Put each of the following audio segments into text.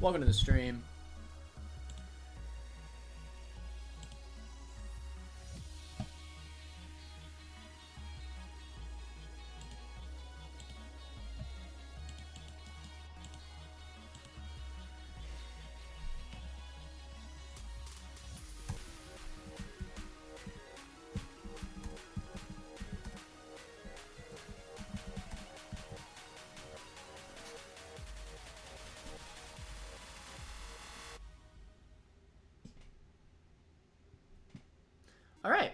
Welcome to the stream. All right.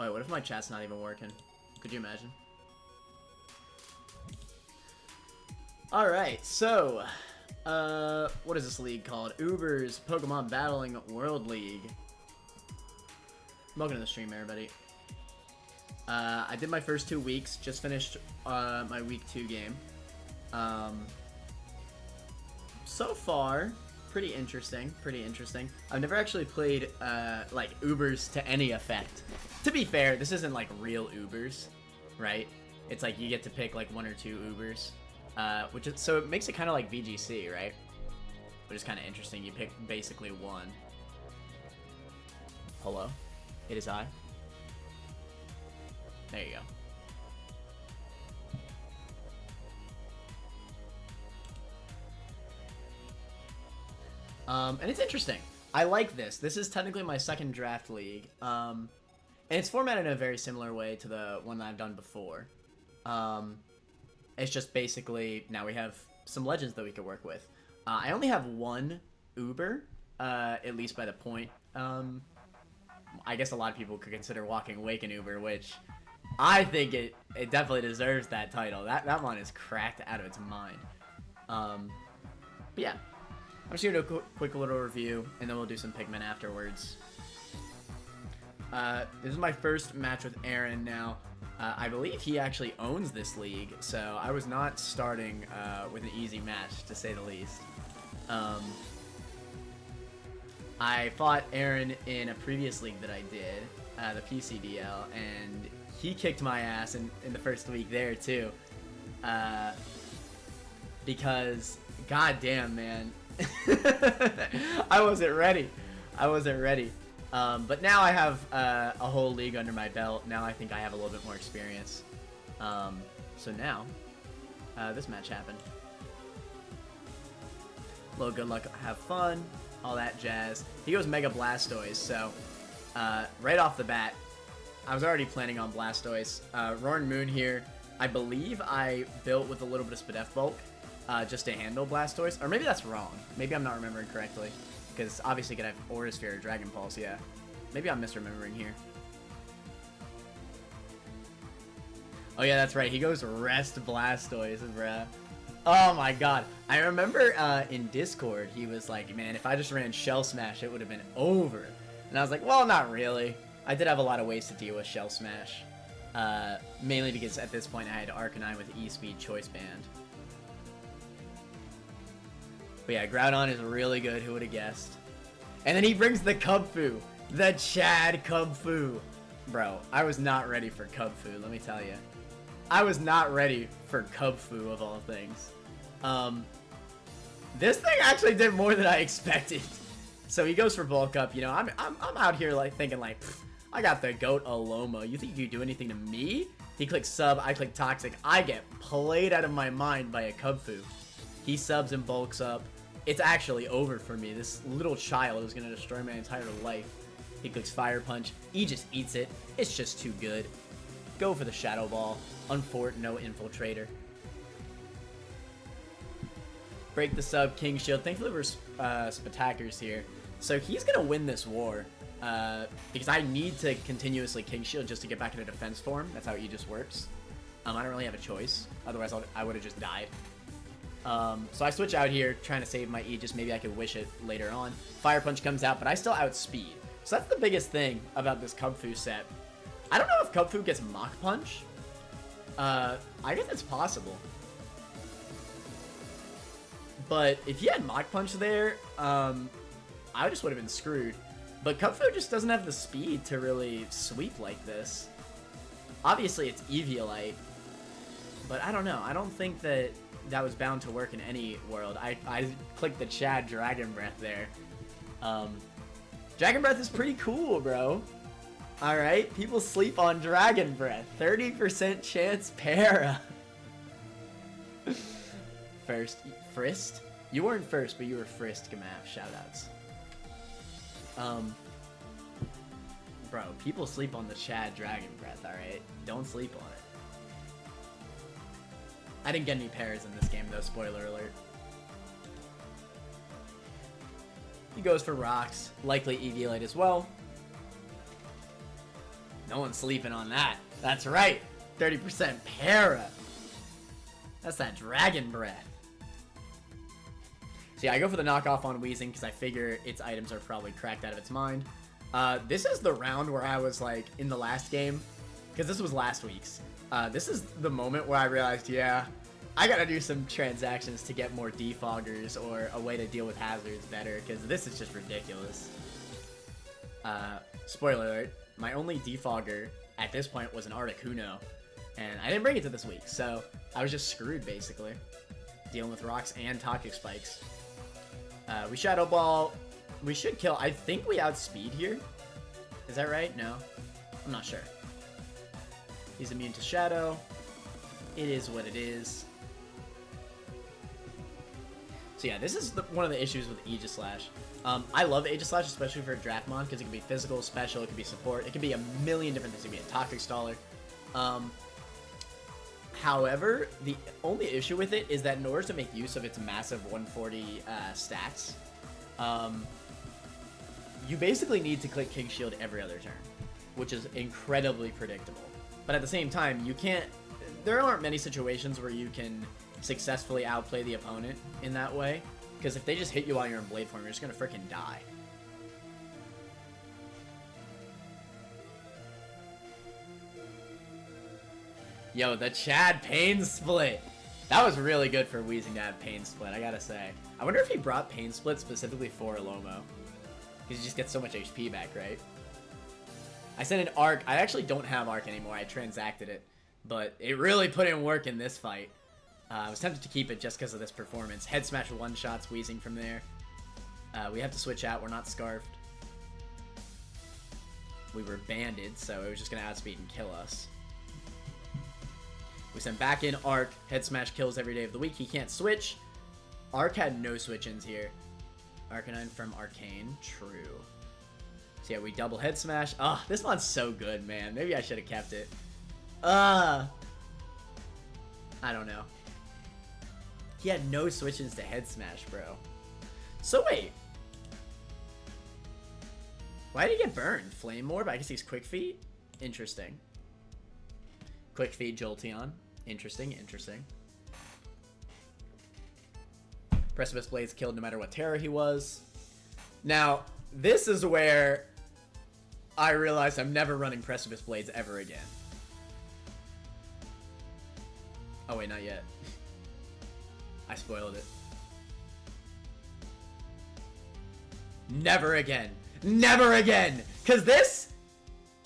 Wait, what if my chat's not even working? Could you imagine? All right, so, what is this league called? Uber's Pokemon Battling World League. Welcome to the stream, everybody. I did my first 2 weeks, just finished my week 2 game. So far, pretty interesting. I've never actually played like Ubers to any effect. To be fair, this isn't like real Ubers, right? It's like you get to pick like 1 or 2 Ubers, so it makes it kind of like VGC, right? Which is kind of interesting. You pick basically one. Hello, it is I. There you go. And it's interesting. I like this. This is technically my second draft league. And it's formatted in a very similar way to the one that I've done before. It's just basically, now we have some legends that we could work with. I only have 1 Uber, at least by the point. I guess a lot of people could consider Walking Awake an Uber, which I think it definitely deserves that title. That one is cracked out of its mind. But yeah. I'm just going to do a quick little review, and then we'll do some Pikmin afterwards. This is my first match with Aaron now. I believe he actually owns this league, so I was not starting with an easy match, to say the least. I fought Aaron in a previous league that I did, the PCDL, and he kicked my ass in the first week there, too. Because, goddamn, man. I wasn't ready. But now I have a whole league under my belt. Now I think I have a little bit more experience. So now, this match happened. A little good luck, have fun, all that jazz. He goes Mega Blastoise, so right off the bat, I was already planning on Blastoise. Roaring Moon here, I believe I built with a little bit of Spadef Bulk. Just to handle Blastoise. Or maybe that's wrong. Maybe I'm not remembering correctly. Because obviously you could have Aura Sphere or Dragon Pulse, yeah. Maybe I'm misremembering here. Oh yeah, that's right. He goes Rest Blastoise, bruh. Oh my god. I remember in Discord, he was like, man, if I just ran Shell Smash, it would have been over. And I was like, well, not really. I did have a lot of ways to deal with Shell Smash. Mainly because at this point I had Arcanine with E-Speed Choice Band. But yeah, Groudon is really good, who would have guessed. And then he brings the Kubfu. The Chad Kubfu. Bro, I was not ready for Kubfu, let me tell you. I was not ready for Kubfu, of all things. This thing actually did more than I expected. So he goes for Bulk Up, you know, I'm out here like thinking like, I got the GOAT Alomo. You think you can do anything to me? He clicks Sub, I click Toxic. I get played out of my mind by a Kubfu. He subs and bulks up. It's actually over for me. This little child is going to destroy my entire life. He clicks Fire Punch. He just eats it. It's just too good. Go for the Shadow Ball. Unfort, no Infiltrator. Break the sub, King Shield. Thankfully we're Spectaculars here. So he's going to win this war. Because I need to continuously King Shield just to get back into defense form. That's how Aegis works. I don't really have a choice. Otherwise I would have just died. So I switch out here, trying to save my Aegis. Maybe I could wish it later on. Fire Punch comes out, but I still outspeed. So that's the biggest thing about this Kubfu set. I don't know if Kubfu gets Mach Punch. I guess it's possible. But if he had Mach Punch there, I just would have been screwed. But Kubfu just doesn't have the speed to really sweep like this. Obviously, it's Eviolite, but I don't know. I don't think that was bound to work in any world. I clicked the Chad Dragon Breath there. Dragon Breath is pretty cool, bro. Alright, people sleep on Dragon Breath. 30% chance para. Frist? You weren't first, but you were Frist, Gamaf. Shoutouts. Bro, people sleep on the Chad Dragon Breath, alright? Don't sleep on it. I didn't get any pairs in this game, though. Spoiler alert. He goes for rocks. Likely Eviolite as well. No one's sleeping on that. That's right. 30% para. That's that Dragon Breath. So yeah, I go for the knockoff on Weezing because I figure its items are probably cracked out of its mind. This is the round where I was like, in the last game, because this was last week's. This is the moment where I realized, yeah, I gotta do some transactions to get more defoggers or a way to deal with hazards better, because this is just ridiculous. Spoiler alert, my only defogger at this point was an Articuno, and I didn't bring it to this week, so I was just screwed, basically. Dealing with rocks and Toxic Spikes. We Shadow Ball. We should kill. I think we outspeed here. Is that right? No. I'm not sure. He's immune to Shadow. It is what it is. So yeah, this is one of the issues with Aegislash. I love Aegislash, especially for a Draftmon, because it can be physical, special, it can be support, it can be a million different things. It can be a Toxic Staller. However, the only issue with it is that in order to make use of its massive 140 stats, you basically need to click King Shield every other turn, which is incredibly predictable. But at the same time, you can't... There aren't many situations where you can successfully outplay the opponent in that way, because if they just hit you while you're in Blade Form, you're just gonna freaking die. Yo, the Chad Pain Split! That was really good for Weezing to have Pain Split, I gotta say. I wonder if he brought Pain Split specifically for Lomo. Because you just get so much HP back, right? I sent an Arc. I actually don't have Arc anymore. I transacted it. But it really put in work in this fight. I was tempted to keep it just because of this performance. Head Smash one-shots Weezing from there. We have to switch out. We're not Scarfed. We were banded, so it was just going to outspeed and kill us. We sent back in Arc. Head Smash kills every day of the week. He can't switch. Arc had no switch-ins here. Arcanine from Arcane. True. So yeah, we double Head Smash. Ah, this one's so good, man. Maybe I should have kept it. I don't know. He had no switch-ins to Head Smash, bro. So wait. Why did he get burned? Flame Orb? I guess he's Quick Feet? Interesting. Quick Feet Jolteon. Interesting, interesting. Precipice Blades killed no matter what terror he was. Now, this is where I realized I'm never running Precipice Blades ever again. Oh wait, not yet. I spoiled it. Never again. Never again! Because this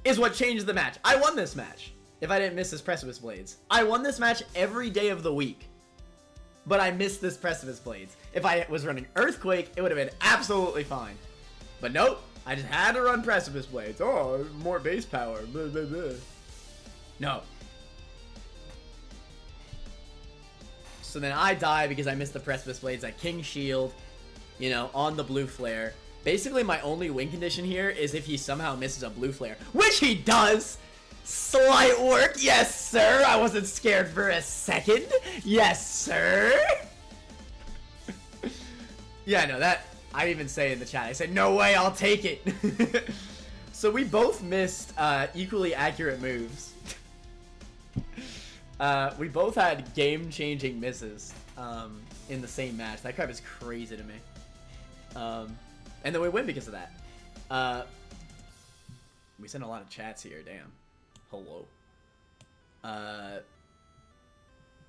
is what changed the match. I won this match if I didn't miss this Precipice Blades. I won this match every day of the week. But I missed this Precipice Blades. If I was running Earthquake, it would have been absolutely fine. But nope, I just had to run Precipice Blades. Oh, more base power. Blah, blah, blah. No. So then I die because I missed the Precipice Blades at King Shield, you know, on the Blue Flare. Basically, my only win condition here is if he somehow misses a Blue Flare, which he does! Slight work, yes sir! I wasn't scared for a second. Yes sir! Yeah, no, that, I even say in the chat, I said, no way, I'll take it! So we both missed equally accurate moves. We both had game-changing misses in the same match. That crap is crazy to me. And then we win because of that. We sent a lot of chats here, damn. Hello.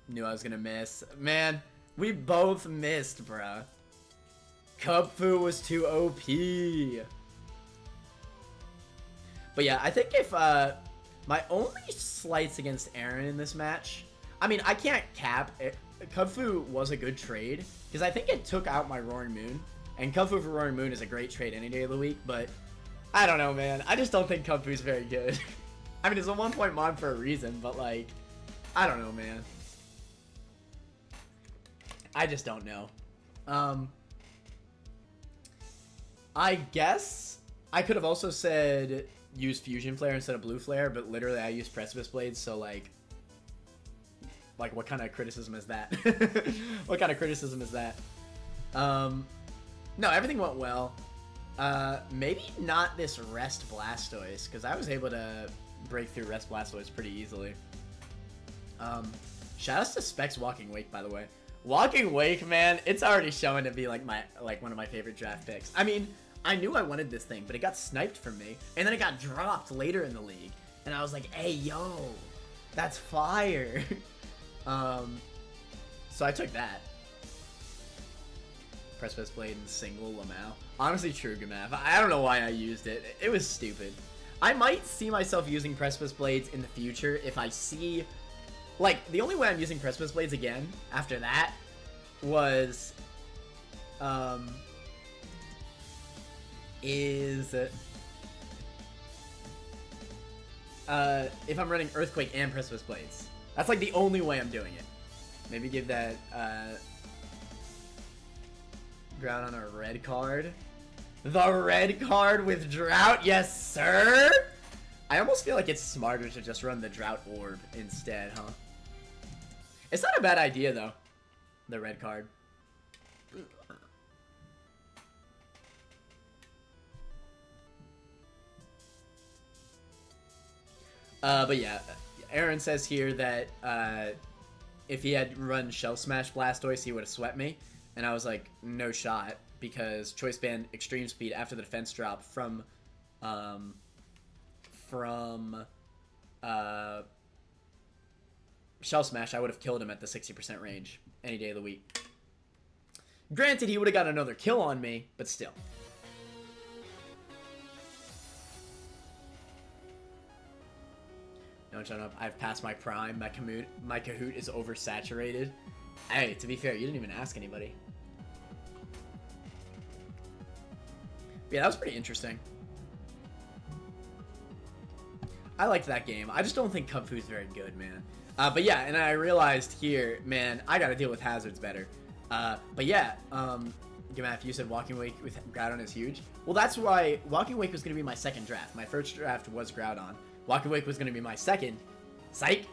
Knew I was gonna miss. Man, we both missed, bruh. Kubfu was too OP. But yeah, I think if My only slights against Aaron in this match, I mean, I can't cap it. Kung-Fu was a good trade, because I think it took out my Roaring Moon, and Kung-Fu for Roaring Moon is a great trade any day of the week, but I don't know, man. I just don't think Kung-Fu's very good. I mean, it's a 1-point mod for a reason, but, like, I don't know, man. I just don't know. I guess I could have also said use Fusion Flare instead of Blue Flare, but literally I use Precipice Blades, so, like what kind of criticism is that? What kind of criticism is that? No, everything went well. Maybe not this Rest Blastoise, because I was able to break through Rest Blastoise pretty easily. Shoutouts to Specs Walking Wake, by the way. Walking Wake, man, it's already showing to be like one of my favorite draft picks. I mean, I knew I wanted this thing, but it got sniped from me, and then it got dropped later in the league, and I was like, hey, yo, that's fire. So I took that. Precipice Blade and single Lamau. Honestly, true, Gamaf. I don't know why I used it. It was stupid. I might see myself using Precipice Blades in the future if I see... Like, the only way I'm using Precipice Blades again after that was... if I'm running Earthquake and Precipice Blades. That's like the only way I'm doing it. Maybe give that Ground on a red card. The red card with Drought, yes sir! I almost feel like it's smarter to just run the Drought Orb instead, huh? It's not a bad idea though, the red card. But yeah, Aaron says here that if he had run Shell Smash Blastoise, he would have swept me. And I was like, no shot, because Choice Band Extreme Speed after the defense drop from Shell Smash, I would have killed him at the 60% range any day of the week. Granted, he would have got another kill on me, but still. Don't shut up. I've passed my prime. My Kahoot is oversaturated. Hey, to be fair, you didn't even ask anybody. Yeah, that was pretty interesting. I liked that game. I just don't think Kung-Fu's very good, man. But yeah, and I realized here, man, I gotta deal with hazards better. But yeah, Gamaf, you said Walking Wake with Groudon is huge. Well, that's why Walking Wake was gonna be my second draft. My first draft was Groudon. Walking Wake was going to be my second. Psych!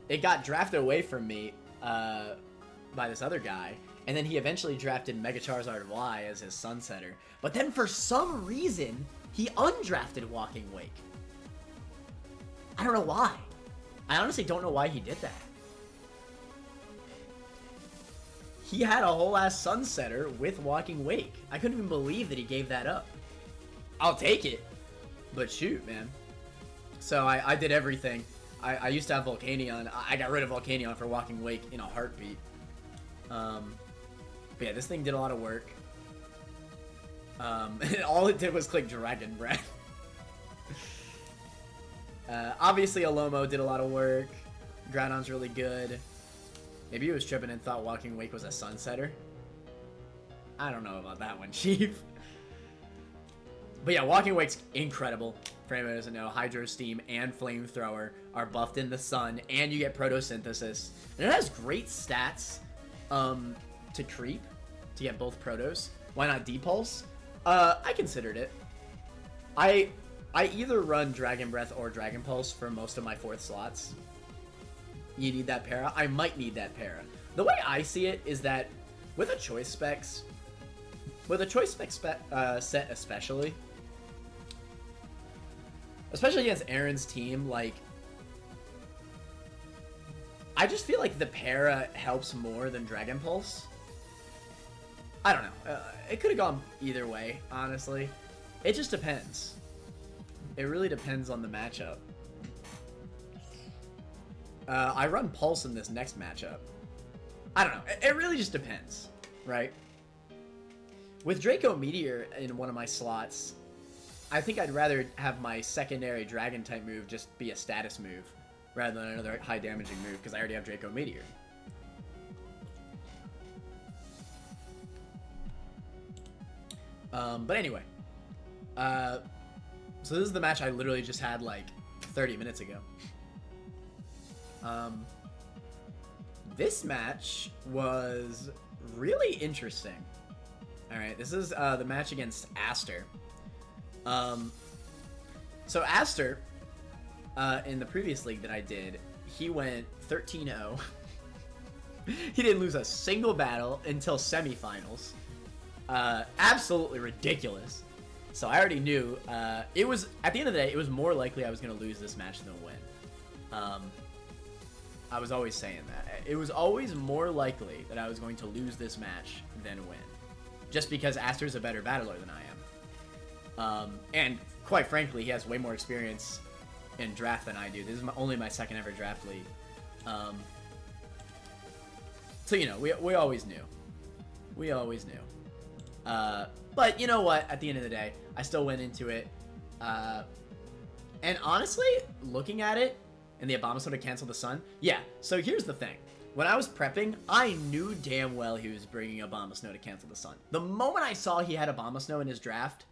It got drafted away from me by this other guy. And then he eventually drafted Mega Charizard Y as his Sunsetter. But then for some reason, he undrafted Walking Wake. I don't know why. I honestly don't know why he did that. He had a whole ass Sunsetter with Walking Wake. I couldn't even believe that he gave that up. I'll take it. But shoot, man. So I did everything. I used to have Volcanion. I got rid of Volcanion for Walking Wake in a heartbeat. But yeah, this thing did a lot of work. And all it did was click Dragon Breath. Obviously, Alomo did a lot of work. Groudon's really good. Maybe he was tripping and thought Walking Wake was a Sunsetter. I don't know about that one, Chief. But yeah, Walking Wake's incredible. For anyone who doesn't know, Hydro Steam and Flamethrower are buffed in the sun, and you get Protosynthesis. And it has great stats to creep, to get both Protos. Why not Depulse? I considered it. I either run Dragon Breath or Dragon Pulse for most of my fourth slots. You need that para? I might need that para. The way I see it is that with a Choice Specs, set especially against Aaron's team, like, I just feel like the para helps more than Dragon Pulse. I don't know. It could have gone either way, honestly. It just depends. It really depends on the matchup. I run Pulse in this next matchup. I don't know. It really just depends, right? With Draco Meteor in one of my slots, I think I'd rather have my secondary dragon type move just be a status move rather than another high damaging move because I already have Draco Meteor. But anyway, so this is the match I literally just had like 30 minutes ago. This match was really interesting. Alright, this is the match against Aster. So Aster, in the previous league that I did, he went 13-0. He didn't lose a single battle until semifinals. Absolutely ridiculous. So I already knew, it was, at the end of the day, it was more likely I was going to lose this match than win. I was always saying that. It was always more likely that I was going to lose this match than win. Just because Aster's a better battler than I am. And quite frankly, he has way more experience in draft than I do. This is only my second ever draft league. So, you know, we always knew. We always knew. But you know what? At the end of the day, I still went into it. And honestly, looking at it, and the Abomasnow to cancel the Sun, yeah, so here's the thing. When I was prepping, I knew damn well he was bringing Abomasnow to cancel the Sun. The moment I saw he had Abomasnow in his draft,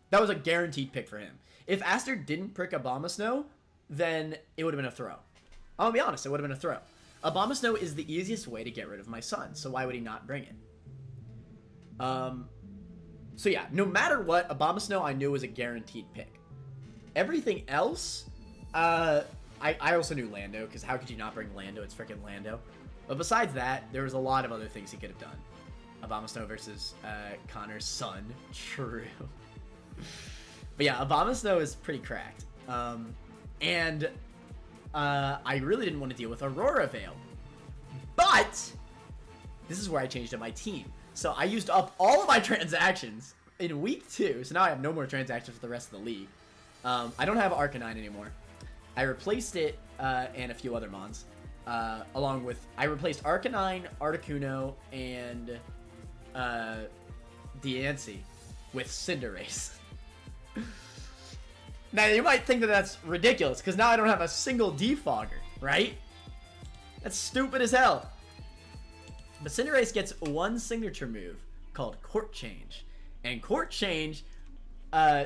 that was a guaranteed pick for him. If Aster didn't pick Abomasnow, then it would have been a throw. I'll be honest, it would have been a throw. Abomasnow is the easiest way to get rid of my Sun, so why would he not bring it? So yeah, no matter what, Abomasnow I knew was a guaranteed pick. Everything else, I also knew Lando, because how could you not bring Lando? It's freaking Lando. But besides that, there was a lot of other things he could have done. Abomasnow versus Connor's Sun. True. But yeah, Abomasnow is pretty cracked. And I really didn't want to deal with Aurora Veil. But this is where I changed up my team. So I used up all of my transactions in week 2. So now I have no more transactions for the rest of the league. I don't have Arcanine anymore. I replaced it and a few other mons. Along with, I replaced Arcanine, Articuno, and Diancie with Cinderace. Now you might think that that's ridiculous, because now I don't have a single Defogger, right? That's stupid as hell. But Cinderace gets one signature move called Court Change. And Court Change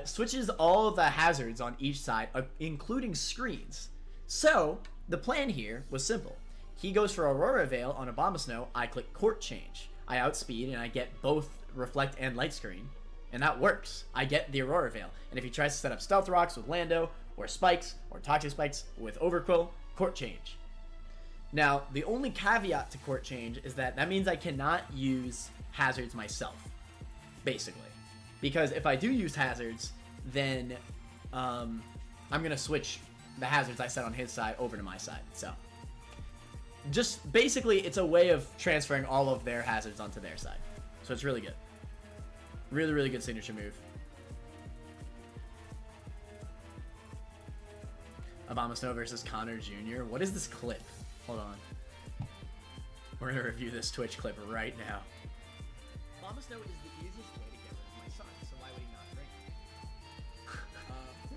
switches all the hazards on each side, including screens. So, the plan here was simple. He goes for Aurora Veil on Abomasnow, I click Court Change. I outspeed and I get both Reflect and Light Screen. And that works. I get the Aurora Veil. And if he tries to set up Stealth Rocks with Lando, or Spikes, or Toxic Spikes with Overquill, Court Change. Now, the only caveat to Court Change is that means I cannot use hazards myself, basically. Because if I do use hazards, then I'm going to switch the hazards I set on his side over to my side. So, just basically, it's a way of transferring all of their hazards onto their side. So it's really good. Really, really good signature move. Abomasnow versus Connor Jr. What is this clip? Hold on. We're going to review this Twitch clip right now. Abomasnow is the easiest way to get rid of my Sun, so why would he not bring it?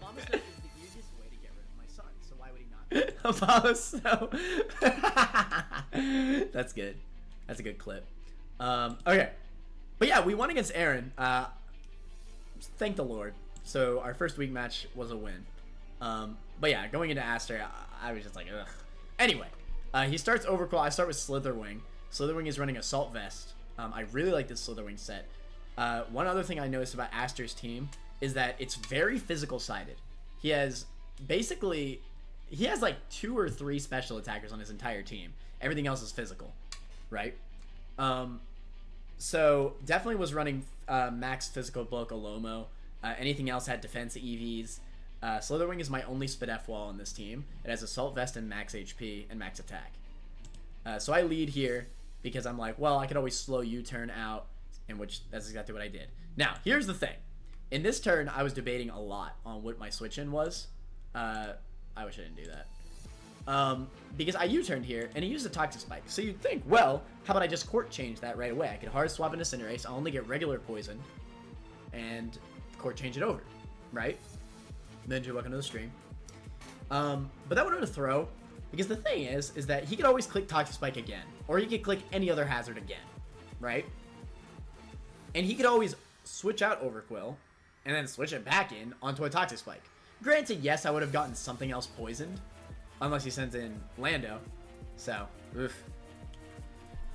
Abomasnow is the easiest way to get rid of my Sun, so why would he not bring it? Abomasnow. That's good. That's a good clip. Okay. But yeah, we won against Aaron. Thank the Lord. So our first week match was a win. But yeah, going into Aster, I was just like, ugh. Anyway, he starts Overquill. I start with Slitherwing. Slitherwing is running Assault Vest. I really like this Slitherwing set. One other thing I noticed about Aster's team is that it's very physical sided. He has basically, he has like 2 or 3 special attackers on his entire team. Everything else is physical, right? So definitely was running max physical bulk Alomo. Anything else had defense EVs. Slitherwing is my only Spadef wall on this team. It has Assault Vest and max HP and max attack. So I lead here because I'm like, well, I could always slow U-turn out, in which that's exactly what I did. Now, here's the thing. In this turn, I was debating a lot on what my switch-in was. I wish I didn't do that. Because I U-turned here, and he used a Toxic Spike. So you'd think, well, how about I just Court Change that right away? I could hard swap into Cinderace, I'll only get regular poison, and Court Change it over. right? Ninja, welcome to the stream. But that would have been a throw, because the thing is that he could always click Toxic Spike again, or he could click any other hazard again, right? And he could always switch out Overquill, and then switch it back in onto a Toxic Spike. Granted, yes, I would have gotten something else poisoned, unless he sent in Lando. So, oof.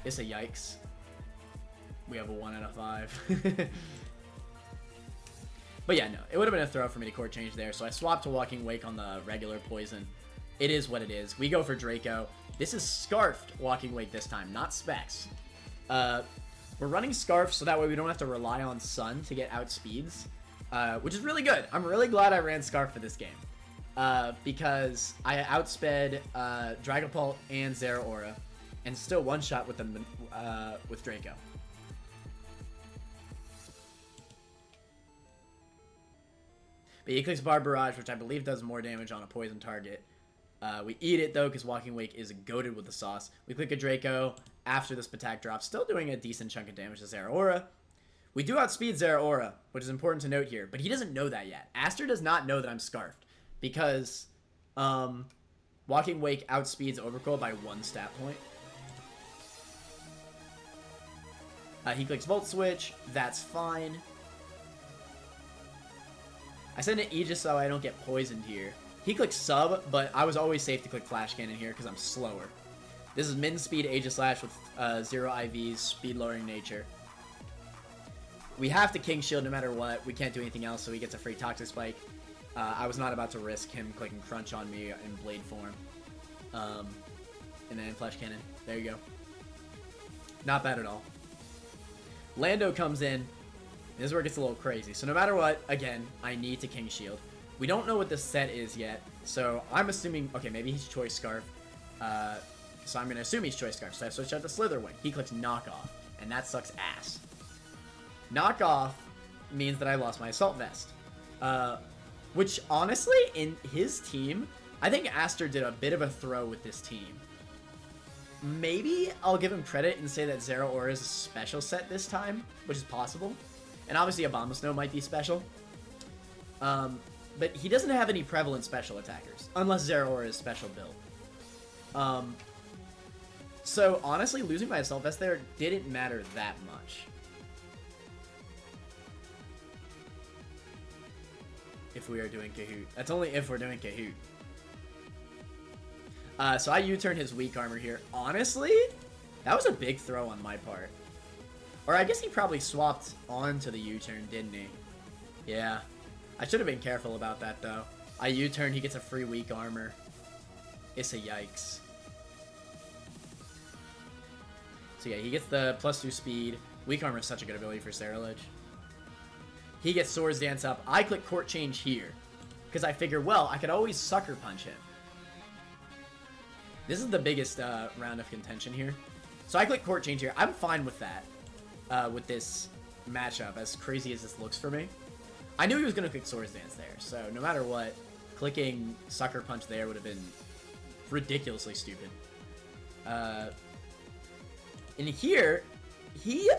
It's a yikes. We have a 1 out of 5. But yeah, no, it would have been a throw for me to court change there, so I swapped to Walking Wake on the regular poison. It is what it is. We go for Draco. This is Scarfed Walking Wake this time, not Specs. We're running Scarf so that way we don't have to rely on Sun to get outspeeds, which is really good. I'm really glad I ran Scarf for this game, because I outsped Dragapult and Zeraora, and still one-shot with them with Draco. But he clicks Barb Barrage, which I believe does more damage on a poison target. We eat it, though, because Walking Wake is goated with the sauce. We click a Draco after this attack drop, still doing a decent chunk of damage to Zeraora. We do outspeed Zeraora, which is important to note here, but he doesn't know that yet. Aster does not know that I'm Scarfed, because Walking Wake outspeeds Overquill by 1 stat point. He clicks Volt Switch. That's fine. I send an Aegis so I don't get poisoned here. He clicks Sub, but I was always safe to click Flash Cannon here because I'm slower. This is min speed Aegis Slash with 0 IVs, speed lowering nature. We have to King Shield no matter what. We can't do anything else, so he gets a free Toxic Spike. I was not about to risk him clicking Crunch on me in Blade form. And then Flash Cannon. There you go. Not bad at all. Lando comes in. This is where it gets a little crazy. So no matter what, again, I need to King Shield. We don't know what the set is yet, so I'm assuming... Okay, maybe he's Choice Scarf. So I'm going to assume he's Choice Scarf. So I switch out to Slitherwing. He clicks Knock Off, and that sucks ass. Knock Off means that I lost my Assault Vest. Which, honestly, in his team, I think Aster did a bit of a throw with this team. Maybe I'll give him credit and say that Zeraora is a special set this time, which is possible. And obviously Abomasnow might be special. But he doesn't have any prevalent special attackers, unless Zeraora is special build. So honestly, losing my Assault Vest there didn't matter that much. If we are doing Kahoot. That's only if we're doing Kahoot. So I U-turn his weak armor here. Honestly, that was a big throw on my part. Or I guess he probably swapped onto the U-turn, didn't he? Yeah. I should have been careful about that, though. I U-turn, he gets a free weak armor. It's a yikes. So yeah, he gets the +2 speed. Weak armor is such a good ability for Ceruledge. He gets Swords Dance up. I click Court Change here, because I figure, well, I could always Sucker Punch him. This is the biggest round of contention here. So I click Court Change here. I'm fine with that, with this matchup, as crazy as this looks for me. I knew he was going to click Swords Dance there, so no matter what, clicking Sucker Punch there would have been ridiculously stupid. And here, he,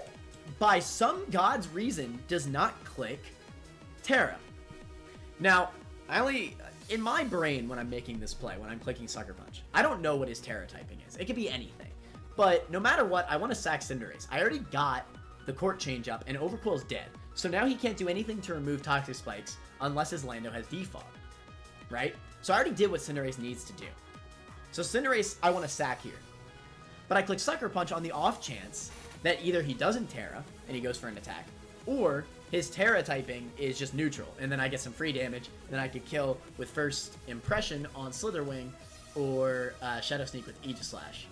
by some god's reason, does not click Terra. Now, in my brain when I'm making this play, when I'm clicking Sucker Punch, I don't know what his Terra typing is. It could be anything. But no matter what, I want to sack Cinderace. I already got the Court Change up, and Overquill is dead. So now he can't do anything to remove Toxic Spikes unless his Lando has Defog, right? So I already did what Cinderace needs to do. So Cinderace, I want to sack here. But I click Sucker Punch on the off chance that either he doesn't Terra, and he goes for an attack, or his Terra typing is just neutral, and then I get some free damage, and then I could kill with First Impression on Slitherwing, or Shadow Sneak with Aegis Slash.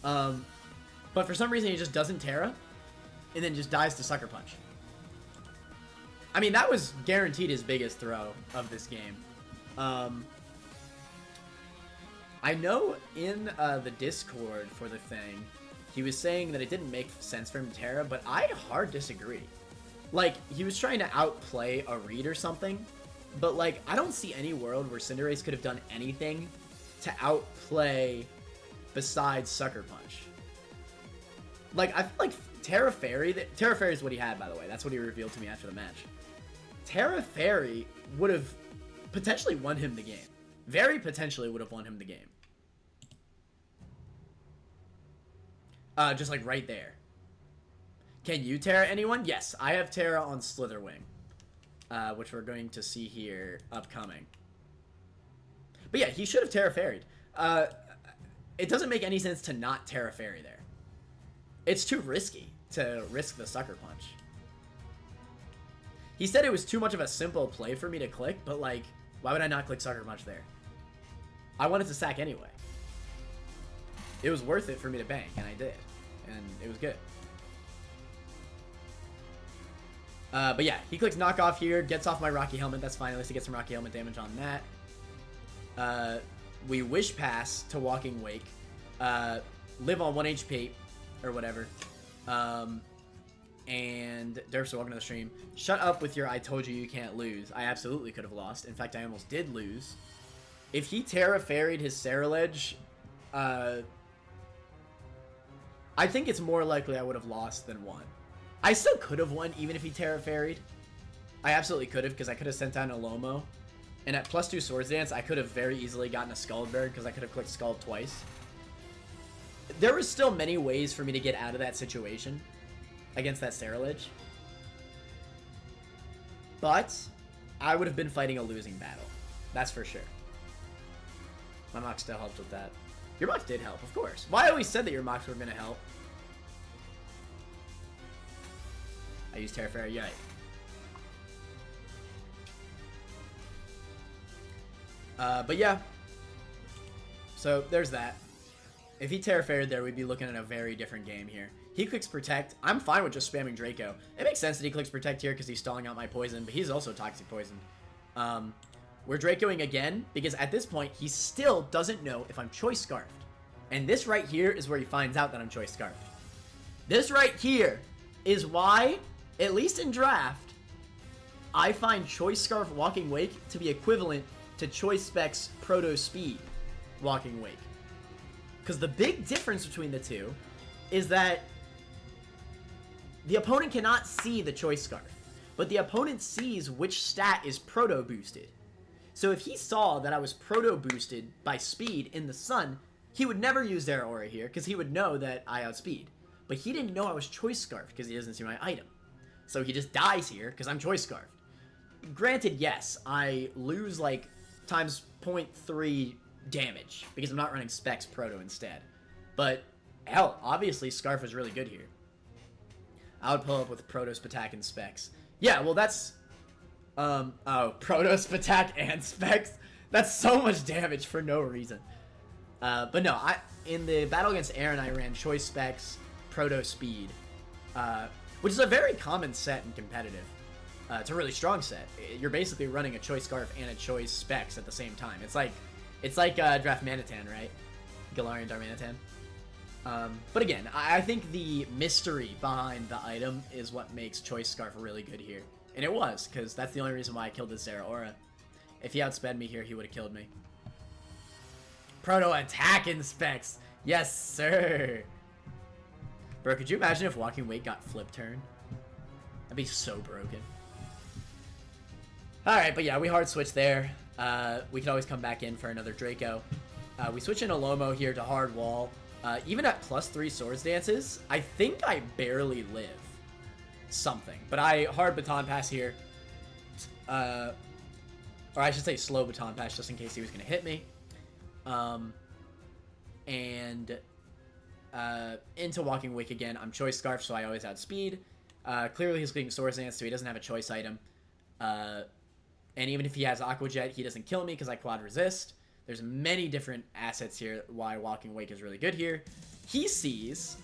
But for some reason he just doesn't Terra, and then just dies to Sucker Punch. I mean, that was guaranteed his biggest throw of this game. I know in the Discord for the thing, he was saying that it didn't make sense for him to Terra, but I hard disagree. Like, he was trying to outplay a read or something, but like, I don't see any world where Cinderace could have done anything to outplay besides Sucker Punch. Like, I feel like Terra Fairy, Terra Fairy is what he had, by the way. That's what he revealed to me after the match. Terra Fairy would have potentially won him the game. Very potentially would have won him the game. Just like right there. Can you Terra anyone? Yes, I have Terra on Slitherwing. Which we're going to see here upcoming. But yeah, he should have Terra Fairied. It doesn't make any sense to not Terra Fairy there. It's too risky to risk the Sucker Punch. He said it was too much of a simple play for me to click, but like, why would I not click Sucker Punch there? I wanted to sack anyway. It was worth it for me to bank, and I did. And it was good. But yeah, he clicks Knock Off here, gets off my Rocky Helmet. That's fine, at least he gets some Rocky Helmet damage on that. We Wish Pass to Walking Wake. Live on 1 HP, or whatever. And Derps, welcome to the stream. Shut up with your I told you can't lose. I absolutely could have lost. In fact, I almost did lose. If he Terra Fairied his Ceruledge, I think it's more likely I would have lost than won. I still could have won even if he Terra Fairied. I absolutely could have, because I could have sent down a Lomo. And at +2 Swords Dance, I could have very easily gotten a Skuldberg, because I could have clicked Scald twice. There was still many ways for me to get out of that situation against that Ceruledge. But I would have been fighting a losing battle. That's for sure. My mock still helped with that. Your mock did help, of course. Well, I always said that your mocks were going to help. I used Terra Fairy, yay. But yeah. So, there's that. If he Terra Faired there, we'd be looking at a very different game here. He clicks Protect. I'm fine with just spamming Draco. It makes sense that he clicks Protect here because he's stalling out my poison, but he's also Toxic Poison. We're Dracoing again, because at this point, he still doesn't know if I'm Choice Scarfed. And this right here is where he finds out that I'm Choice Scarfed. This right here is why, at least in draft, I find Choice Scarf Walking Wake to be equivalent to Choice Specs Proto Speed Walking Wake. Because the big difference between the two is that the opponent cannot see the Choice Scarf, but the opponent sees which stat is Proto boosted. So if he saw that I was Proto boosted by speed in the sun, he would never use their aura here because he would know that I outspeed. But he didn't know I was Choice Scarfed because he doesn't see my item. So he just dies here because I'm Choice Scarfed. Granted, yes, I lose like times 0.3 damage because I'm not running Specs Proto instead. But hell, obviously Scarf is really good here. I would pull up with Proto Spatak and Specs. Yeah, well that's Proto Spatak and Specs. That's so much damage for no reason. But no, in the battle against Aaron, I ran Choice Specs, Proto Speed, which is a very common set in competitive. It's a really strong set. You're basically running a Choice Scarf and a Choice Specs at the same time. It's like Draft Manatan, right? Galarian Darmanitan. But again, I think the mystery behind the item is what makes Choice Scarf really good here. And it was, because that's the only reason why I killed this Zeraora. If he outsped me here, he would have killed me. Proto Attack and Specs. Yes, sir. Bro, could you imagine if Walking Wake got Flip Turn? That'd be so broken. Alright, but yeah, we hard switch there. We could always come back in for another Draco. We switch in a Lomo here to hard wall. Even at +3 Swords Dances, I think I barely live something. But I hard Baton Pass here. Or I should say slow Baton Pass just in case he was going to hit me. Into Walking Wake again. I'm Choice Scarf, so I always outspeed. Clearly he's clicking Swords Dance, so he doesn't have a choice item. And even if he has Aqua Jet, he doesn't kill me because I quad resist. There's many different assets here why Walking Wake is really good here. He sees,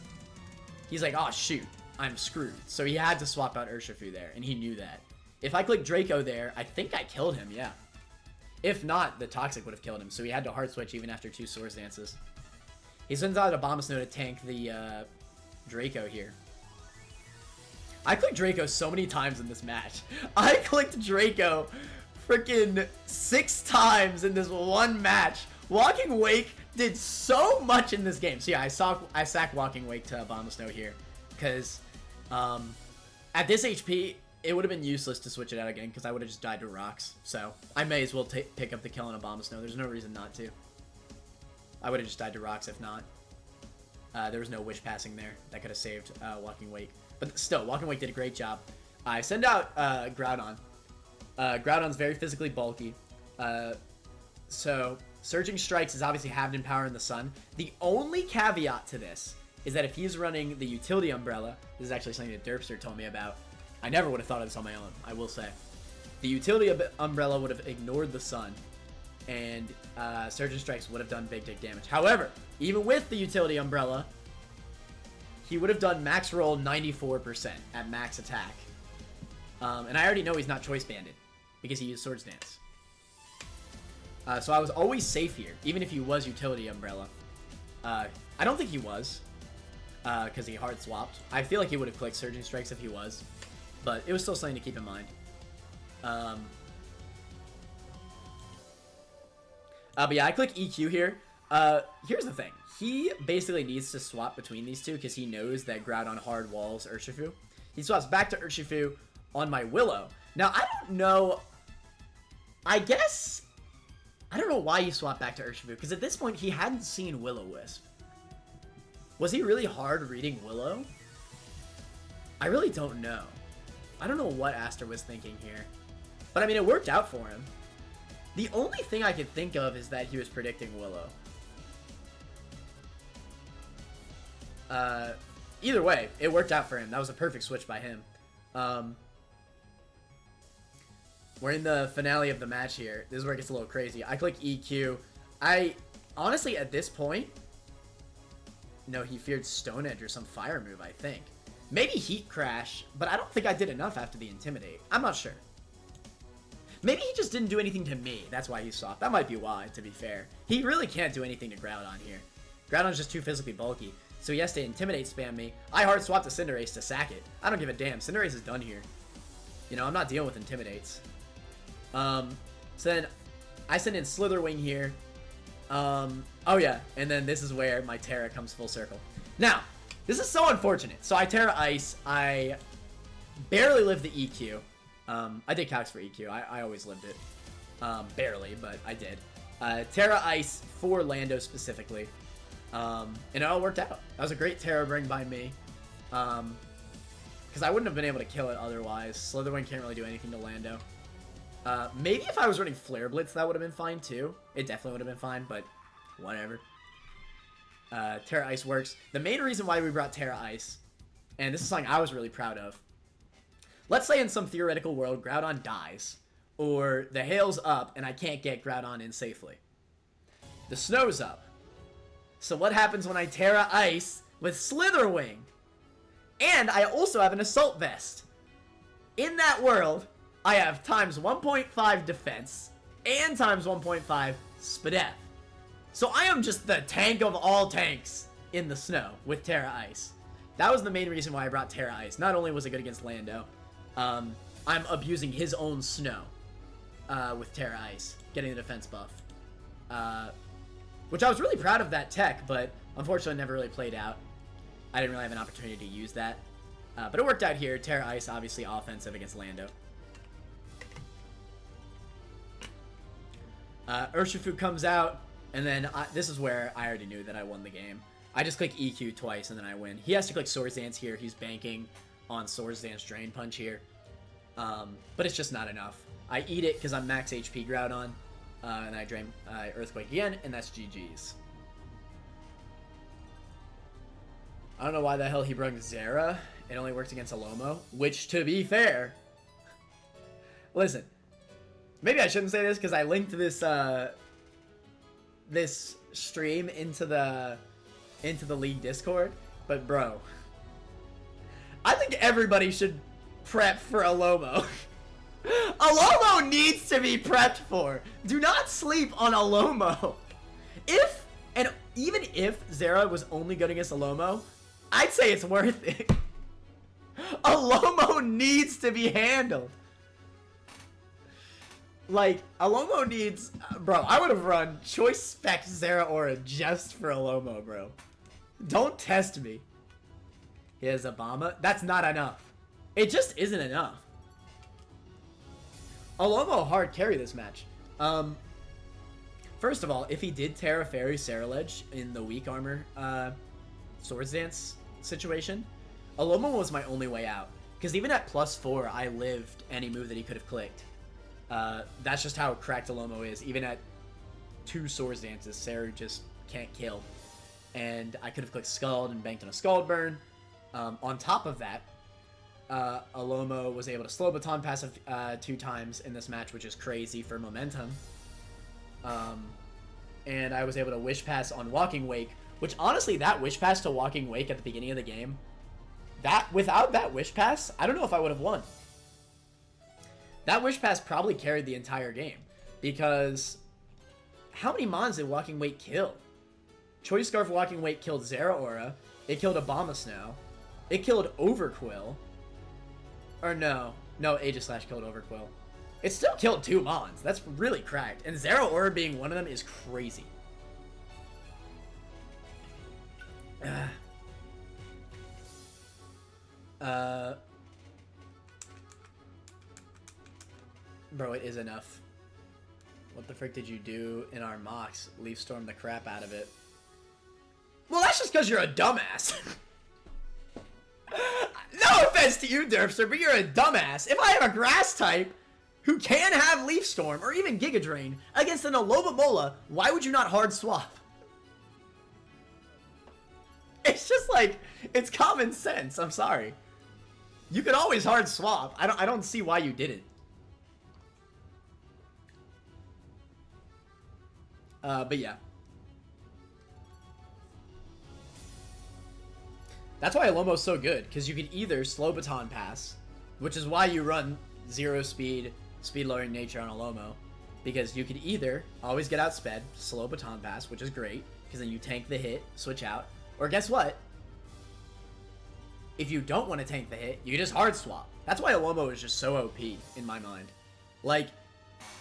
he's like, oh shoot, I'm screwed. So he had to swap out Urshifu there, and he knew that. If I click Draco there, I think I killed him, yeah. If not, the Toxic would have killed him, so he had to hard switch even after 2 Swords Dances. He sends out a Abomasnow to tank the Draco here. I clicked Draco so many times in this match. I clicked Draco freaking 6 times in this one match. Walking Wake did so much in this game. So yeah, I sack Walking Wake to Abomasnow here. because at this HP, it would have been useless to switch it out again because I would have just died to rocks. So I may as well pick up the kill on Abomasnow. There's no reason not to. I would have just died to rocks if not. There was no wish passing there that could have saved Walking Wake. But still, Walking Wake did a great job. I send out Groudon. Groudon's very physically bulky. So Surging Strikes is obviously halved in power in the sun. The only caveat to this is that if he's running the Utility Umbrella, this is actually something that Derpster told me about. I never would have thought of this on my own, I will say. The Utility Umbrella would have ignored the sun, and Surging Strikes would have done big damage. However, even with the Utility Umbrella, he would have done max roll 94% at max attack. And I already know he's not Choice Banded, because he used Swords Dance. So I was always safe here, even if he was Utility Umbrella. I don't think he was, because he hard swapped. I feel like he would have clicked Surging Strikes if he was, but it was still something to keep in mind. But yeah, I click EQ here. Here's the thing. He basically needs to swap between these two because he knows that Groudon hard walls Urshifu. He swaps back to Urshifu on my Willow. Now, I don't know. I guess I don't know why you swapped back to Urshifu, because at this point, he hadn't seen Will-O-Wisp. Was he really hard reading Willow? I really don't know. I don't know what Aster was thinking here. But, I mean, it worked out for him. The only thing I could think of is that he was predicting Willow. Either way, it worked out for him. That was a perfect switch by him. We're in the finale of the match here. This is where it gets a little crazy. I click EQ. Honestly, at this point, no, he feared Stone Edge or some fire move, I think. Maybe Heat Crash, but I don't think I did enough after the Intimidate. I'm not sure. Maybe he just didn't do anything to me. That's why he swapped. That might be why, to be fair. He really can't do anything to Groudon here. Groudon's just too physically bulky, so he has to Intimidate spam me. I hard swap to Cinderace to sack it. I don't give a damn. Cinderace is done here. You know, I'm not dealing with Intimidates. So then I send in Slitherwing here. Oh yeah, and then this is where my Terra comes full circle. Now, this is so unfortunate. So I Terra Ice. I barely lived the EQ. I did calcs for EQ. I always lived it. Barely, but I did. Terra Ice for Lando specifically. And it all worked out. That was a great Terra bring by me. Because I wouldn't have been able to kill it otherwise. Slitherwing can't really do anything to Lando. Maybe if I was running Flare Blitz, that would have been fine too. It definitely would have been fine, but whatever. Terra Ice works. The main reason why we brought Terra Ice, and this is something I was really proud of. Let's say in some theoretical world, Groudon dies, or the hail's up and I can't get Groudon in safely. The snow's up. So what happens when I Terra Ice with Slitherwing? And I also have an Assault Vest. In that world, I have times 1.5 defense and times 1.5 Spadef. So I am just the tank of all tanks in the snow with Terra Ice. That was the main reason why I brought Terra Ice. Not only was it good against Lando, I'm abusing his own snow with Terra Ice, getting the defense buff. Which I was really proud of that tech, but unfortunately never really played out. I didn't really have an opportunity to use that. But it worked out here. Terra Ice, obviously offensive against Lando. Urshifu comes out, and then this is where I already knew that I won the game. I just click EQ twice, and then I win. He has to click Swords Dance here. He's banking on Swords Dance Drain Punch here. But it's just not enough. I eat it because I'm max HP Groudon, and I drain Earthquake again, and that's GG's. I don't know why the hell he brung Zera. It only works against Alomo, which, to be fair... Listen, maybe I shouldn't say this because I linked this this stream into the League Discord, but bro, I think everybody should prep for Alomo. Alomo needs to be prepped for. Do not sleep on Alomo. Even if Zera was only good against Alomo, I'd say it's worth it. Alomo needs to be handled. Like, Alomo needs... Bro, I would have run Choice Spec Zera Aura just for Alomo, bro. Don't test me. He has Obama. That's not enough. It just isn't enough. Alomo hard carry this match. First of all, if he did Terra Fairy Saraledge in the weak armor Swords Dance situation, Alomo was my only way out. Because even at +4, I lived any move that he could have clicked. That's just how cracked Alomo is. Even at 2 Swords Dances, Saru just can't kill. And I could have clicked Scald and banked on a Scald Burn. On top of that, Alomo was able to slow baton pass 2 times in this match, which is crazy for momentum. And I was able to Wish Pass on Walking Wake, which honestly, that Wish Pass to Walking Wake at the beginning of the game, without that Wish Pass, I don't know if I would have won. That Wish Pass probably carried the entire game, because how many mons did Walking Wake kill? Choice Scarf Walking Wake killed Zeraora, it killed Abomasnow, it killed Overquill, or no, Aegislash killed Overquill. It still killed 2 mons. That's really cracked. And Zeraora being one of them is crazy. Bro, it is enough. What the frick did you do in our mocks? Leaf Storm the crap out of it. Well, that's just because you're a dumbass. No offense to you, Derpster, but you're a dumbass. If I have a grass type who can have Leaf Storm or even Giga Drain against an Alomomola, why would you not hard swap? It's just like, it's common sense. I'm sorry. You could always hard swap. I don't see why you didn't. But yeah. That's why Alomo's so good, because you can either slow baton pass, which is why you run 0 speed lowering nature on Alomo, because you could either always get outsped, slow baton pass, which is great, because then you tank the hit, switch out, or guess what? If you don't want to tank the hit, you just hard swap. That's why Alomo is just so OP in my mind. Like,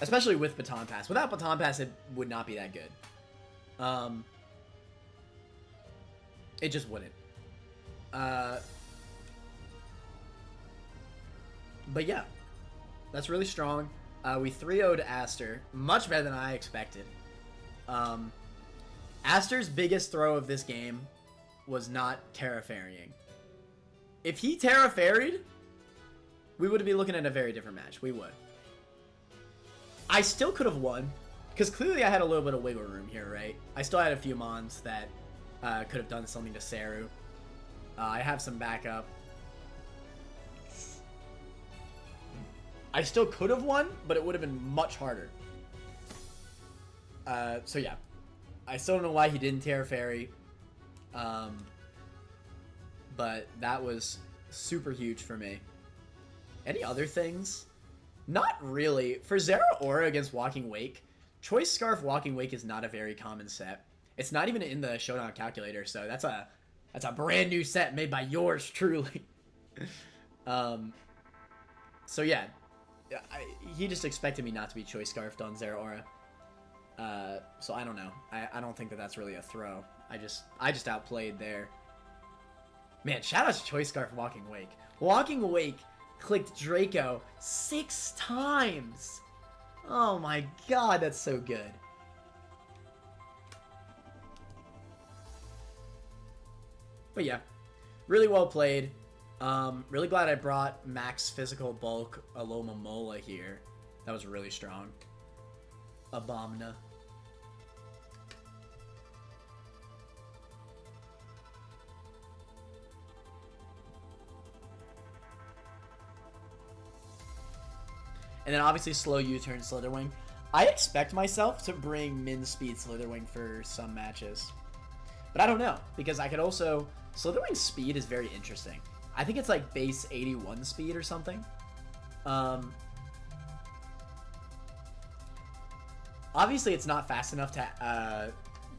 especially with baton pass. Without baton pass, it would not be that good. It just wouldn't. But yeah, that's really strong. We 3-0'd Aster, much better than I expected. Aster's biggest throw of this game was not Terra Fairying. If he Terra Fairied, we would be looking at a very different match. We would. I still could have won, because clearly I had a little bit of wiggle room here, right? I still had a few mons that could have done something to Saru. I have some backup. I still could have won, but it would have been much harder. So yeah. I still don't know why he didn't Terra Fairy. But that was super huge for me. Any other things? Not really. For Zeraora against Walking Wake, Choice Scarf Walking Wake is not a very common set. It's not even in the Showdown calculator, so that's a brand new set made by yours truly. So yeah, he just expected me not to be Choice Scarfed on Zeraora. So I don't know. I don't think that that's really a throw. I just outplayed there. Man, shout out to Choice Scarf Walking Wake. Walking Wake clicked Draco 6 times. Oh my god, that's so good. But yeah, really well played. Really glad I brought max physical bulk Alomomola here. That was really strong. Abomasnow. And then obviously slow U-turn Slitherwing. I expect myself to bring min speed Slitherwing for some matches. But I don't know, because I could also... Slitherwing's speed is very interesting. I think it's like base 81 speed or something. Obviously it's not fast enough to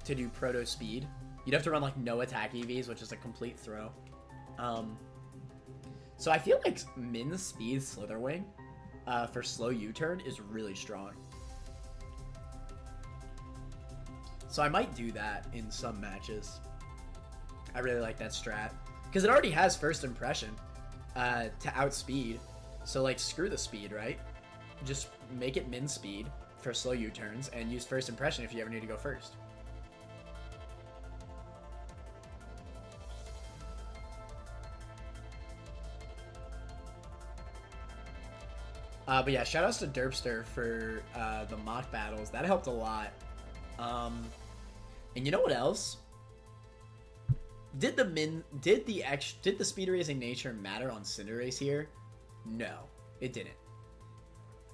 do proto speed. You'd have to run like no attack EVs, which is a complete throw. So I feel like min speed Slitherwing for slow U-turn is really strong. So I might do that in some matches. I really like that strat. Because it already has first impression to outspeed. So, like, screw the speed, right? Just make it min speed for slow U-turns and use first impression if you ever need to go first. But yeah, shoutouts to Derpster for the mock battles. That helped a lot. And you know what else? Did the speed raising nature matter on Cinderace here? No, it didn't.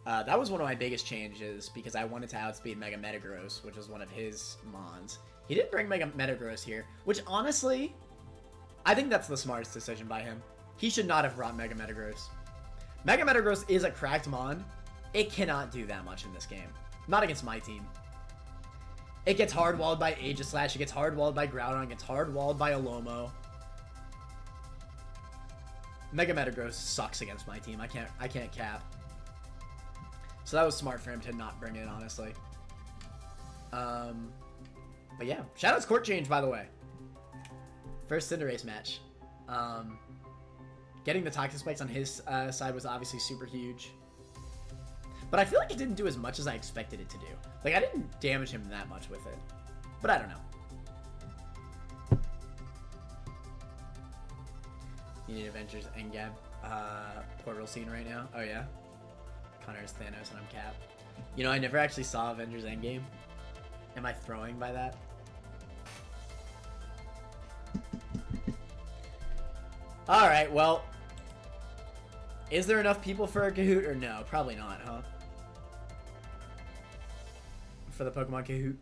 That was one of my biggest changes because I wanted to outspeed Mega Metagross, which was one of his mons. He didn't bring Mega Metagross here, which honestly, I think that's the smartest decision by him. He should not have brought Mega Metagross. Mega Metagross is a cracked mon. It cannot do that much in this game. Not against my team. It gets hard-walled by Aegislash, it gets hard-walled by Groudon, it gets hard-walled by Alomo. Mega Metagross sucks against my team. I can't cap. So that was smart for him to not bring it, honestly. But yeah, shoutouts Court Change, by the way. First Cinderace match. Getting the Toxic Spikes on his side was obviously super huge. But I feel like it didn't do as much as I expected it to do. Like, I didn't damage him that much with it. But I don't know. You need Avengers Engab portal scene right now? Oh, yeah? Connor's Thanos and I'm Cap. You know, I never actually saw Avengers Endgame. Am I throwing by that? Alright, well. Is there enough people for a Kahoot or no? Probably not, huh? For the Pokemon Kahoot.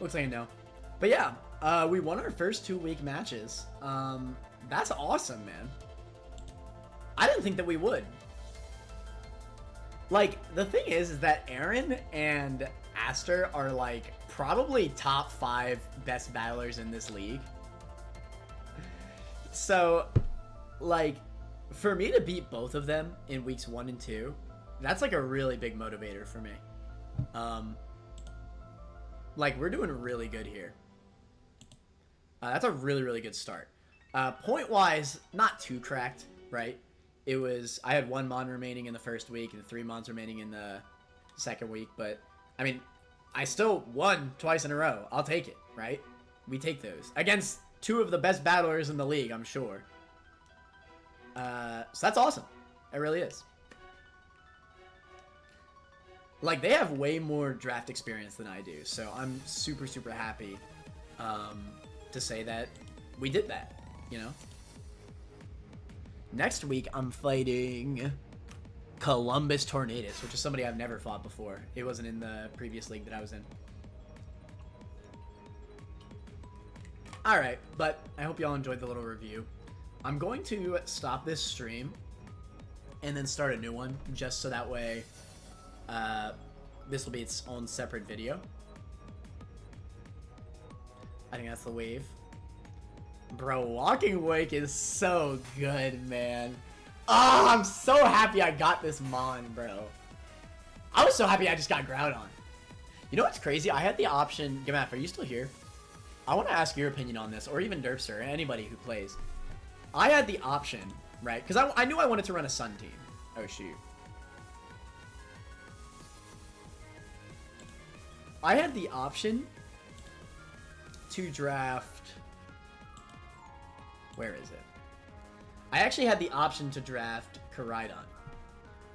Looks like a no. But yeah, we won our first 2-week matches. That's awesome, man. I didn't think that we would. Like, the thing is that Aaron and Aster are, like, probably top 5 best battlers in this league. So, like, for me to beat both of them in weeks 1 and 2, that's, like, a really big motivator for me. Like, we're doing really good here. That's a really, really good start. Point-wise, not too cracked, right? It was... I had 1 Mon remaining in the first week and 3 Mons remaining in the second week. But, I mean, I still won twice in a row. I'll take it, right? We take those. Against 2 of the best battlers in the league, I'm sure. So that's awesome. It really is. Like, they have way more draft experience than I do, so I'm super, super happy to say that we did that, you know? Next week, I'm fighting Columbus Tornadus, which is somebody I've never fought before. It wasn't in the previous league that I was in. Alright, but I hope y'all enjoyed the little review. I'm going to stop this stream and then start a new one, just so that way... this will be its own separate video. I think that's the wave. Bro, Walking Wake is so good, man. Oh, I'm so happy I got this Mon, bro. I was so happy I just got Groudon. You know what's crazy? I had the option... Gamaf, are you still here? I want to ask your opinion on this, or even Derpster, or anybody who plays. I had the option, right? Because I knew I wanted to run a Sun team. Oh, shoot. I had the option to draft... Where is it? I actually had the option to draft Koraidon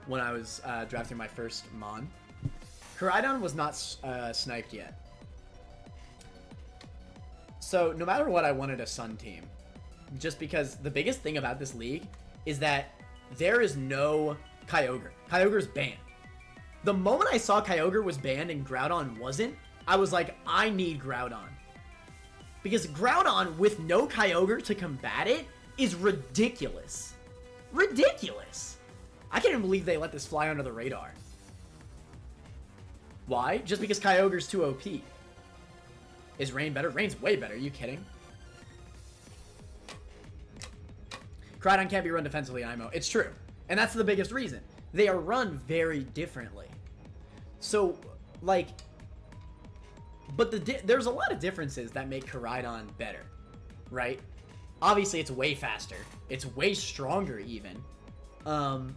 when I was drafting my first Mon. Koraidon was not sniped yet. So no matter what, I wanted a Sun team. Just because the biggest thing about this league is that there is no Kyogre. Kyogre's banned. The moment I saw Kyogre was banned and Groudon wasn't, I was like, I need Groudon. Because Groudon with no Kyogre to combat it is ridiculous. Ridiculous. I can't even believe they let this fly under the radar. Why? Just because Kyogre's too OP. Is Rain better? Rain's way better. Are you kidding? Groudon can't be run defensively, IMO. It's true. And that's the biggest reason. They are run very differently. So, like... But there's a lot of differences that make Koraidon better, right? Obviously, it's way faster. It's way stronger, even. Well,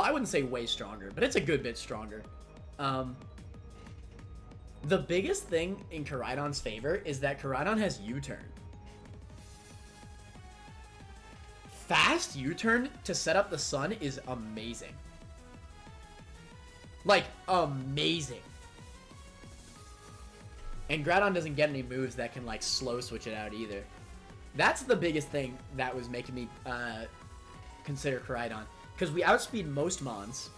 I wouldn't say way stronger, but it's a good bit stronger. The biggest thing in Koraidon's favor is that Koraidon has U-turn. Fast U-turn to set up the sun is amazing. Like, amazing. And Groudon doesn't get any moves that can, like, slow switch it out either. That's the biggest thing that was making me consider Koraidon. Because we outspeed most Mons.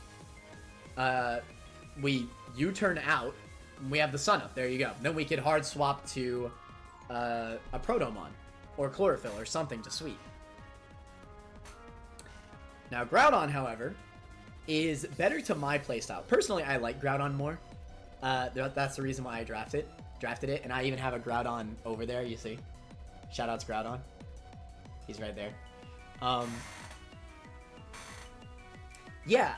We U-turn out. And we have the sun up. There you go. Then we could hard swap to a Protomon. Or Chlorophyll or something to sweep. Now, Groudon, however, is better to my playstyle. Personally, I like Groudon more. That's the reason why I drafted it. And I even have a Groudon over there, you see. Shoutouts Groudon. He's right there. Yeah,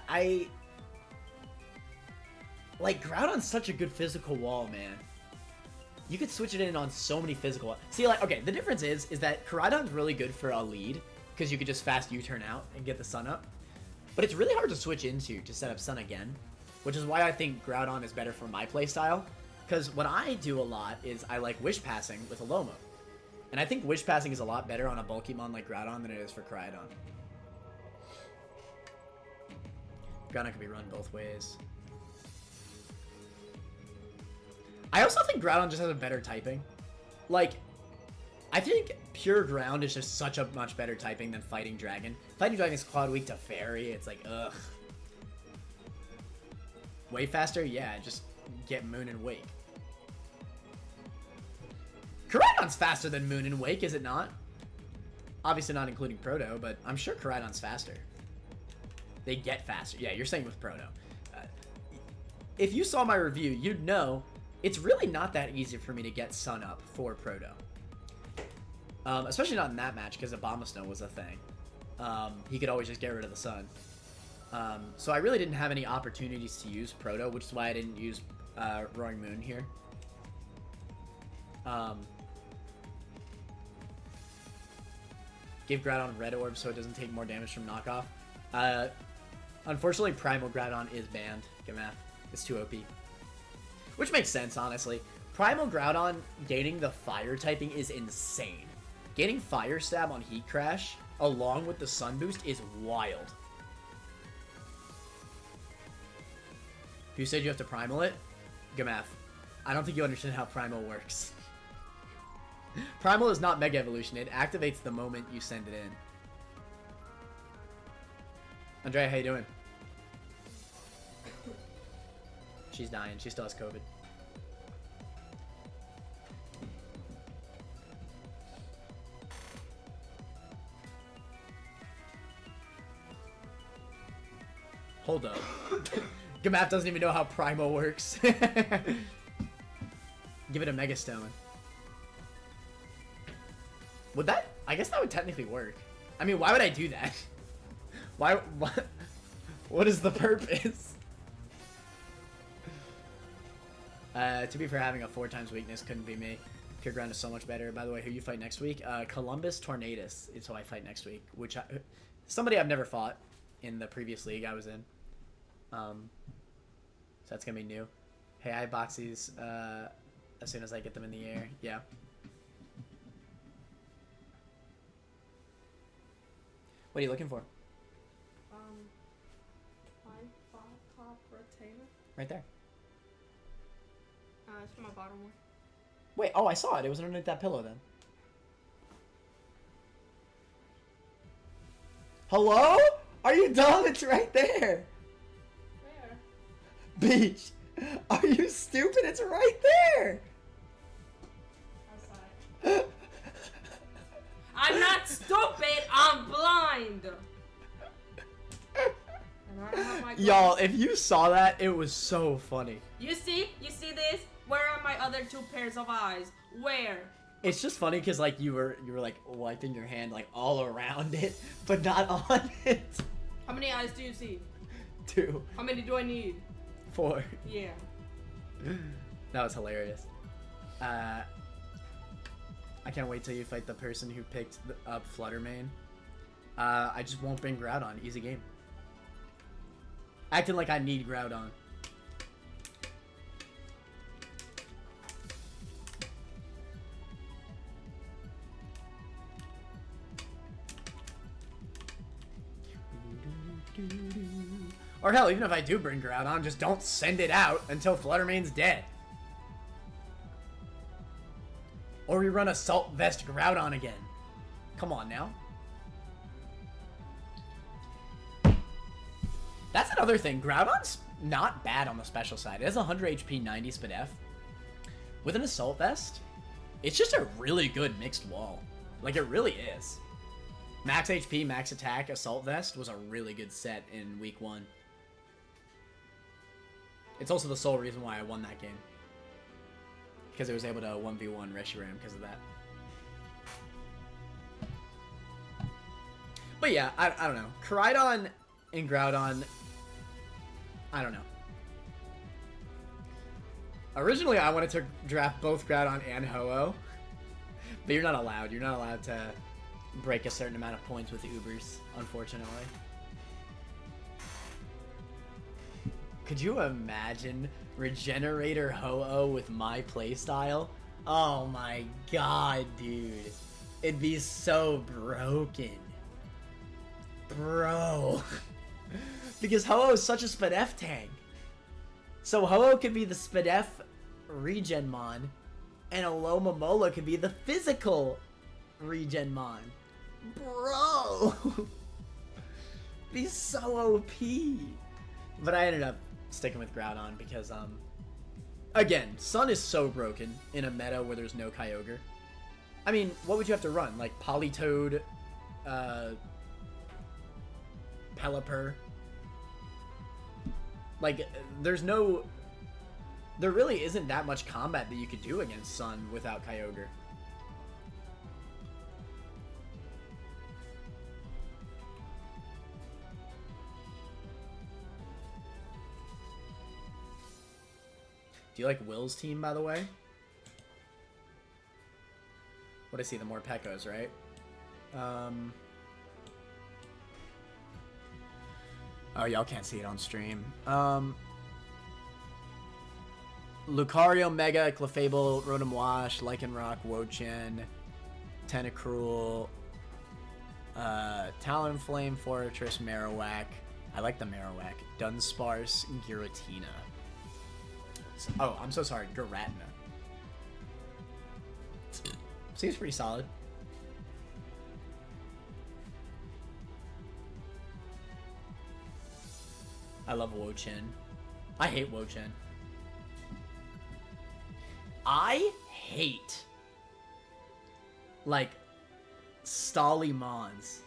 like, Groudon's such a good physical wall, man. You could switch it in on so many physical... See, like, okay, the difference is that Koraidon's really good for a lead, because you could just fast U-turn out and get the sun up. But it's really hard to switch into to set up sun again, which is why I think Groudon is better for my playstyle. Because what I do a lot is I like Wish Passing with Alomo. And I think Wish Passing is a lot better on a Bulkymon like Groudon than it is for Koraidon. Groudon can be run both ways. I also think Groudon just has a better typing. Like, I think Pure Ground is just such a much better typing than Fighting Dragon. Fighting Dragon is quad weak to Fairy. It's like, ugh. Way faster? Yeah, just get Moon and Wake. Koraidon's faster than Moon and Wake, is it not? Obviously not including Proto, but I'm sure Koraidon's faster. They get faster. Yeah, you're saying with Proto. If you saw my review, you'd know it's really not that easy for me to get Sun up for Proto. Especially not in that match, because Abomasnow was a thing. He could always just get rid of the Sun. So I really didn't have any opportunities to use Proto, which is why I didn't use Roaring Moon here. Give Groudon Red Orb so it doesn't take more damage from knockoff. Unfortunately, Primal Groudon is banned. Gamaf. It's too OP. Which makes sense, honestly. Primal Groudon gaining the Fire typing is insane. Gaining Fire Stab on Heat Crash, along with the Sun Boost, is wild. Who said you have to Primal it? Gamaf. I don't think you understand how Primal works. Primal is not Mega Evolution. It activates the moment you send it in. Andrea, how you doing? She's dying. She still has COVID. Hold up. Gamaf doesn't even know how Primal works. Give it a Mega Stone. Would that... I guess that would technically work. I mean, why would I do that? Why... What is the purpose? To be fair, having a 4 times weakness couldn't be me. Pure Ground is so much better. By the way, who you fight next week? Columbus Tornadus is who I fight next week. Which somebody I've never fought in the previous league I was in. So that's gonna be new. Hey, I have Boxies as soon as I get them in the air. Yeah. What are you looking for? Top retainer. Right there. It's for my bottom one. Wait, oh, I saw it. It was underneath that pillow then. Hello? Are you dumb? It's right there. Where? Beach. Are you stupid? It's right there. Outside. I'm not stupid. I'm blind. And I don't have my Y'all, glasses. if you saw that, it was so funny. You see? You see this? Where are my other 2 pairs of eyes? Where? It's just funny because like you were like wiping your hand like all around it, but not on it. How many eyes do you see? 2, How many do I need? 4. Yeah. That was hilarious. I can't wait till you fight the person who picked up Fluttermane. I just won't bring Groudon. Easy game. Acting like I need Groudon. Or hell, even if I do bring Groudon, just don't send it out until Fluttermane's dead. Or we run Assault Vest Groudon again. Come on now. That's another thing. Groudon's not bad on the special side. It has 100 HP, 90 Spadef. With an Assault Vest, it's just a really good mixed wall. Like, it really is. Max HP, max attack, Assault Vest was a really good set in week 1. It's also the sole reason why I won that game. Because it was able to 1v1 Reshiram because of that. But yeah, I don't know. Koraidon and Groudon, I don't know. Originally, I wanted to draft both Groudon and Ho-Oh. But you're not allowed. You're not allowed to break a certain amount of points with Ubers, unfortunately. Could you imagine Regenerator Ho-Oh with my playstyle? Oh my god, dude. It'd be so broken. Bro. Because Ho-Oh is such a Spadef tank. So Ho-Oh could be the Spadef regen mon, and Alomomola could be the physical regen mon. Bro! Be so OP. But I ended up sticking with Groudon because, again, Sun is so broken in a meta where there's no Kyogre. I mean, what would you have to run? Like, Politoed, Pelipper? Like, there really isn't that much combat that you could do against Sun without Kyogre. Do you like Will's team, by the way? What I see, the more Pekos, right? Oh, y'all can't see it on stream. Lucario, Mega, Clefable, Rotom Wash, Lycanroc, Wo-Chien, Tentacruel, Talonflame, Fortress, Marowak. I like the Marowak. Dunsparce, Giratina. Oh, I'm so sorry. Giratina. Seems pretty solid. I love Wo-Chien. I hate Wo-Chien. I hate, like, Stolimons.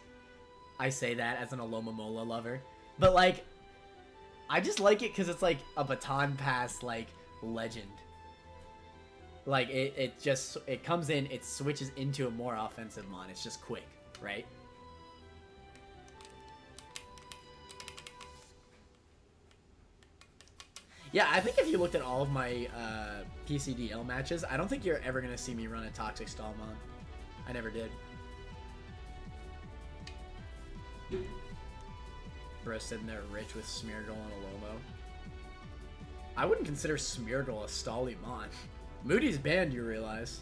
I say that as an Alomomola lover. But, like, I just like it because it's, like, a baton pass, like, legend. Like, it comes in, it switches into a more offensive mon. It's just quick, right? Yeah, I think if you looked at all of my PCDL matches, I don't think you're ever going to see me run a Toxic Stallmon. I never did. Bro sitting there rich with Smeargle and Alomo. I wouldn't consider Smeargle a Stallymon. Moody's banned, you realize.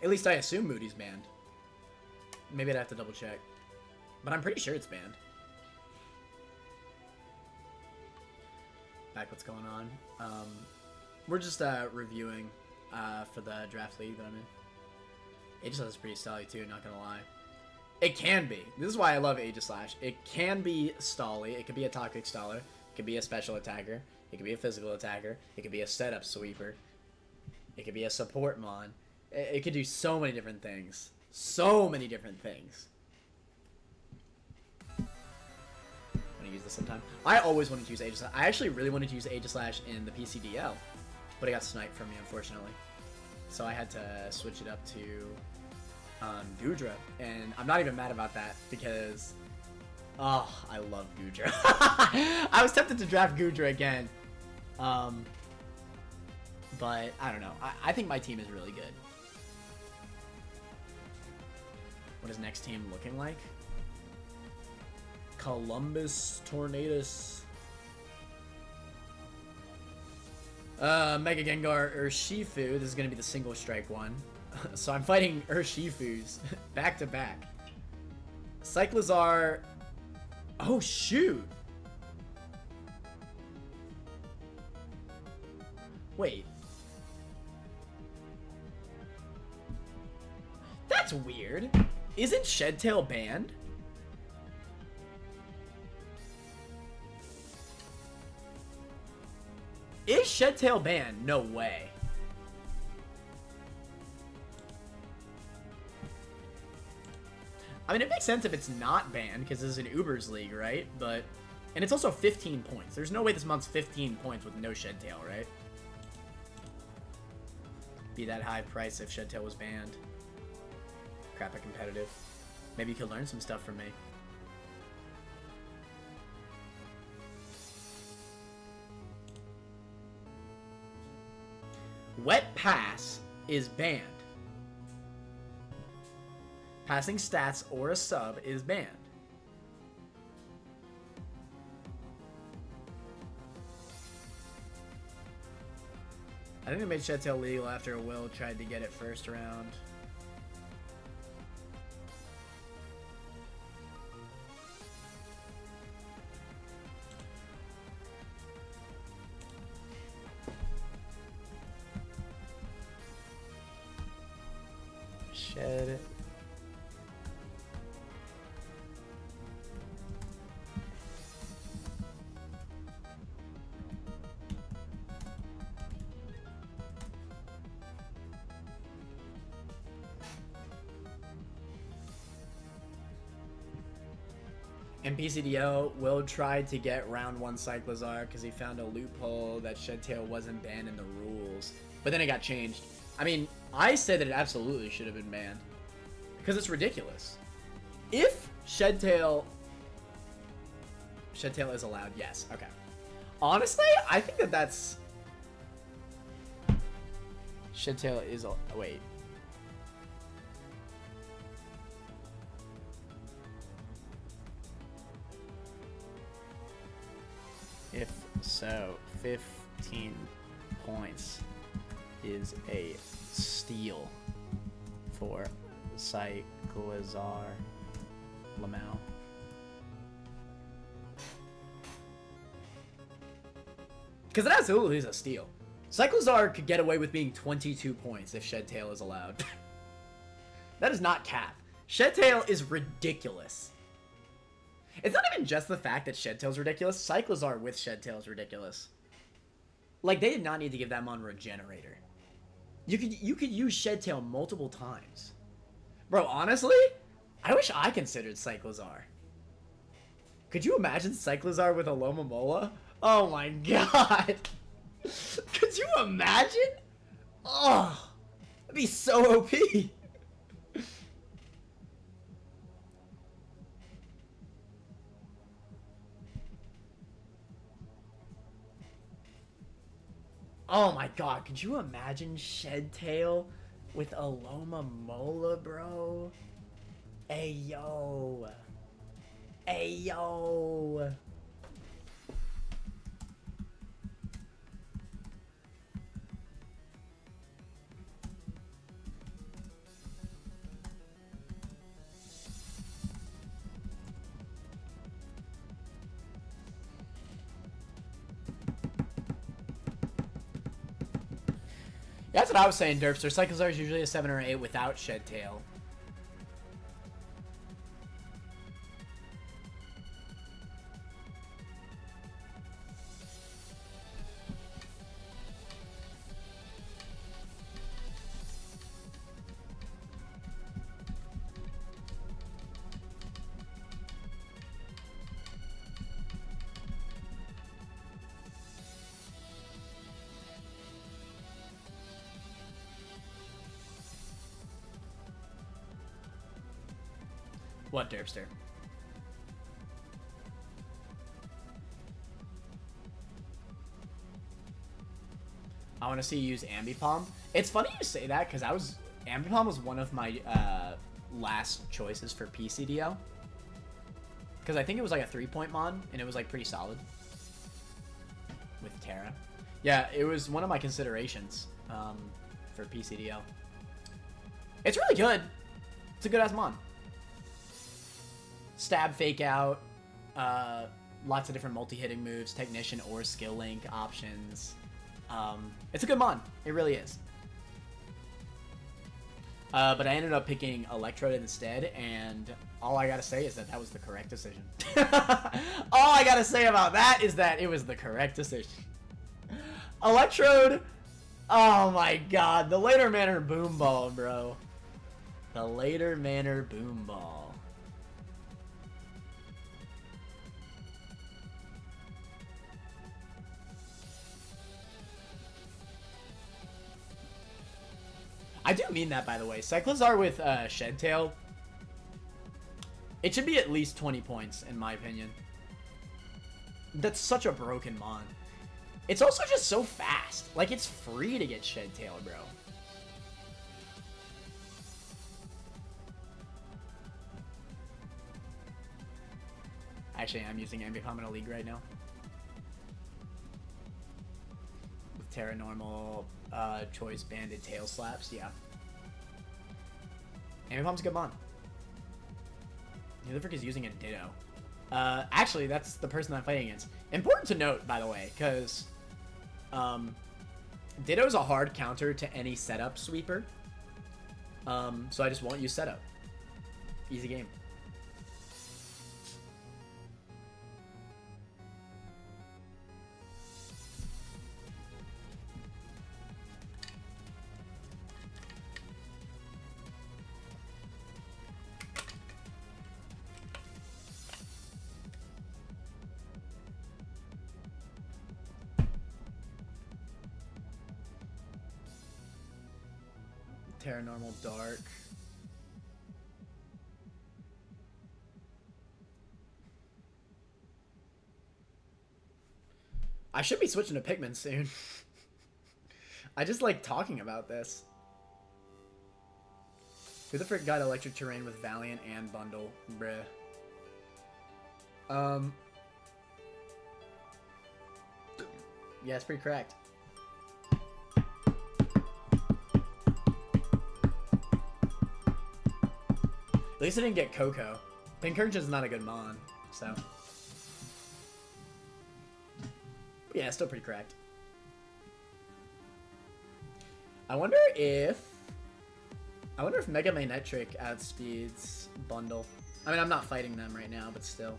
At least I assume Moody's banned. Maybe I'd have to double check. But I'm pretty sure it's banned. Back what's going on. We're just reviewing for the draft league that I'm in. Aegislash is pretty stally too, not gonna lie. It can be. This is why I love Aegislash. It can be stally. It could be a toxic staller. It could be a special attacker. It could be a physical attacker. It could be a setup sweeper. It could be a support mon. It could do so many different things. So many different things. I'm gonna use this sometime. I always wanted to use Aegislash. I actually really wanted to use Aegislash in the PCDL, but it got sniped from me, unfortunately. So I had to switch it up to Goodra, and I'm not even mad about that because, oh, I love Goodra. I was tempted to draft Goodra again, but I don't know. I think my team is really good. What is next team looking like? Columbus Tornadus. Mega Gengar Urshifu. This is going to be the single strike one. So I'm fighting Urshifus back to back. Cyclizar. Oh, shoot. Wait. That's weird. Isn't Shedtail banned? Is Shedtail banned? No way. I mean, it makes sense if it's not banned, because this is an Ubers League, right? But, and it's also 15 points. There's no way this month's 15 points with no Shedtail, right? Be that high price if Shedtail was banned. Crap at competitive. Maybe you could learn some stuff from me. Wet Pass is banned. Passing stats or a sub is banned. I think they made Shedtail legal after Will tried to get it first round. Shed. In PCDO, Will tried to get round 1 Cyclizar because he found a loophole that Shedtail wasn't banned in the rules. But then it got changed. I mean, I said that it absolutely should have been banned. Because it's ridiculous. If Shedtail is allowed, yes. Okay. Honestly, I think that that's... Shedtail is... Wait. If so, 15 points is a steal for Cyclizar Lamau. Because it absolutely is a steal. Cyclizar could get away with being 22 points if Shedtail is allowed. That is not cap. Shedtail is ridiculous. It's not even just the fact that Shedtail's ridiculous. Cyclizar with Shedtail is ridiculous. Like, they did not need to give that mon Regenerator. You could use Shedtail multiple times. Bro, honestly, I wish I considered Cyclizar. Could you imagine Cyclizar with Alomomola? Oh my god. Could you imagine? Oh, that'd be so OP. Oh my god, could you imagine Shedtail with Alomomola, bro? Ayo. Ayo. Yeah, that's what I was saying, Derpster. Cyclizar is usually a 7 or 8 without Shed Tail. What, Derpster? I want to see you use Ambipom. It's funny you say that because Ambipom was one of my last choices for PCDL. Because I think it was like a 3-point mon, and it was like pretty solid with Terra. Yeah, it was one of my considerations for PCDL. It's really good. It's a good ass mon. Stab, fake out, lots of different multi-hitting moves, technician or skill link options. It's a good mon. It really is. But I ended up picking Electrode instead, and all I gotta say is that was the correct decision. All I gotta say about that is that it was the correct decision. Electrode, oh my god, the later manner boom ball, bro. The later manner boom ball. I do mean that, by the way. Cyclizar with Shed Tail, it should be at least 20 points, in my opinion. That's such a broken mon. It's also just so fast. Like, it's free to get Shed Tail, bro. Actually, I'm using Ambipom in a league right now. With Terra Normal, Choice Banded Tail Slaps, yeah. Ambipom's a good mon. Who the frick is using a Ditto? Actually, that's the person I'm fighting against. Important to note, by the way, because Ditto's a hard counter to any setup sweeper. So I just won't use setup. Easy game. Terra Normal Dark. I should be switching to Pikmin soon. I just like talking about this. Who the frick got Electric Terrain with Valiant and Bundle? Bruh. Yeah, it's pretty correct. At least I didn't get Coco. Pincurchin's not a good mon, so. But yeah, still pretty correct. I wonder if Mega Magnetric outspeeds Bundle. I mean, I'm not fighting them right now, but still.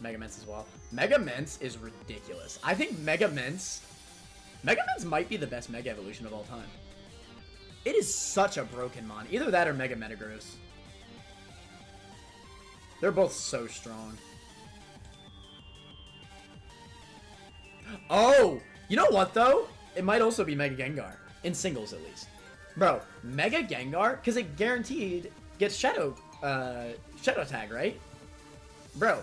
Mega Mence as well. Mega Mence is ridiculous. I think Mega Mence might be the best Mega Evolution of all time. It is such a broken mon. Either that or Mega Metagross. They're both so strong. Oh! You know what, though? It might also be Mega Gengar. In singles, at least. Bro, Mega Gengar? Because it guaranteed gets Shadow Tag, right? Bro,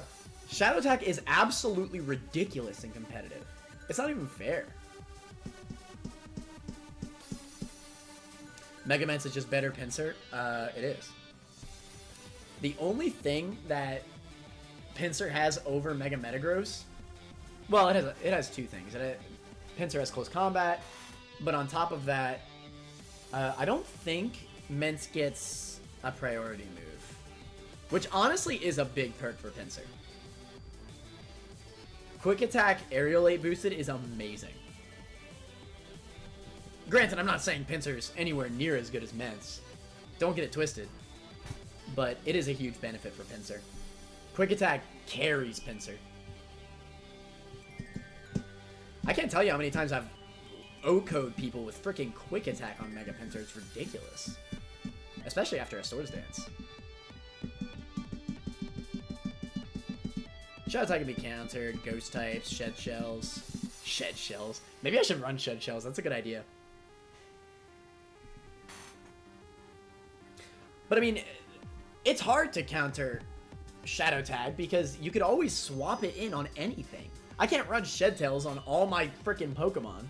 Shadow Tag is absolutely ridiculous and competitive. It's not even fair. Mega Mence is just better Pinsir. It is. The only thing that Pinsir has over Mega Metagross, well, it has two things. Pinsir has close combat, but on top of that, I don't think Mence gets a priority move, which honestly is a big perk for Pinsir. Quick Attack Aerial 8 boosted is amazing. Granted, I'm not saying Pinsir's anywhere near as good as Mence. Don't get it twisted. But it is a huge benefit for Pinsir. Quick Attack carries Pinsir. I can't tell you how many times I've O-code people with freaking Quick Attack on Mega Pinsir. It's ridiculous. Especially after a Swords Dance. Shadow Attack can be countered. Ghost types, Shed Shells. Shed Shells. Maybe I should run Shed Shells. That's a good idea. But I mean, it's hard to counter Shadow Tag because you could always swap it in on anything. I can't run Shed Tails on all my freaking Pokemon.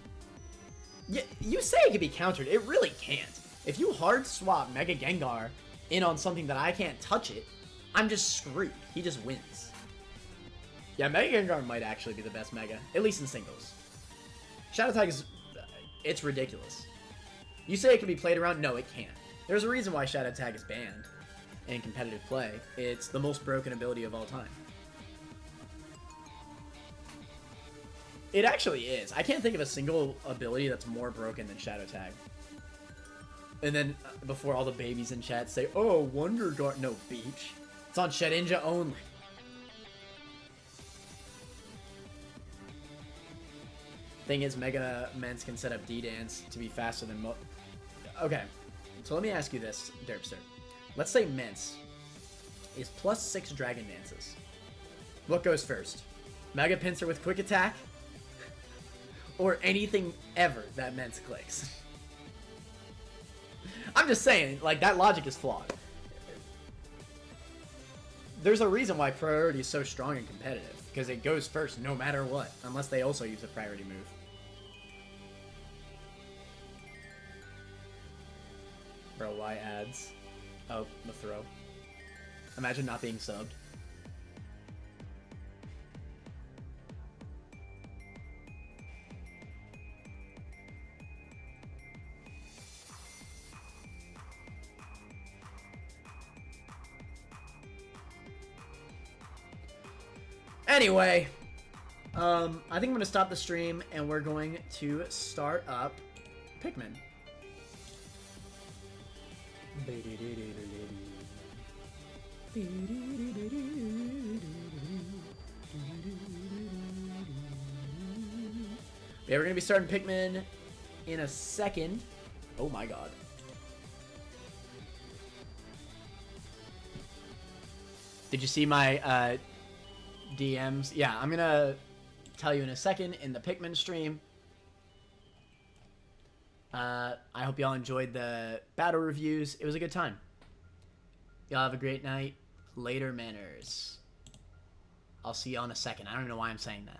You say it can be countered. It really can't. If you hard swap Mega Gengar in on something that I can't touch it, I'm just screwed. He just wins. Yeah, Mega Gengar might actually be the best Mega, at least in singles. Shadow Tag is... it's ridiculous. You say it can be played around? No, it can't. There's a reason why Shadow Tag is banned in competitive play. It's the most broken ability of all time. It actually is. I can't think of a single ability that's more broken than Shadow Tag. And then, before all the babies in chat say, oh, Wonder Guard... No, Beach. It's on Shedinja only. Thing is, Mega Mence can set up D-Dance to be faster than Okay, so let me ask you this, Derpster. Let's say Mence is +6 Dragon Dances. What goes first? Mega Pinsir with Quick Attack? Or anything ever that Mence clicks? I'm just saying, like, that logic is flawed. There's a reason why priority is so strong and competitive, because it goes first no matter what, unless they also use a priority move. Bro, why ads? Oh, the throw. Imagine not being subbed. Anyway, I think I'm going to stop the stream and we're going to start up Pikmin. Yeah, we're going to be starting Pikmin in a second. Oh my god. Did you see my DMs? Yeah, I'm going to tell you in a second in the Pikmin stream. I hope y'all enjoyed the battle reviews. It was a good time. Y'all have a great night. Later, manners. I'll see y'all in a second. I don't know why I'm saying that.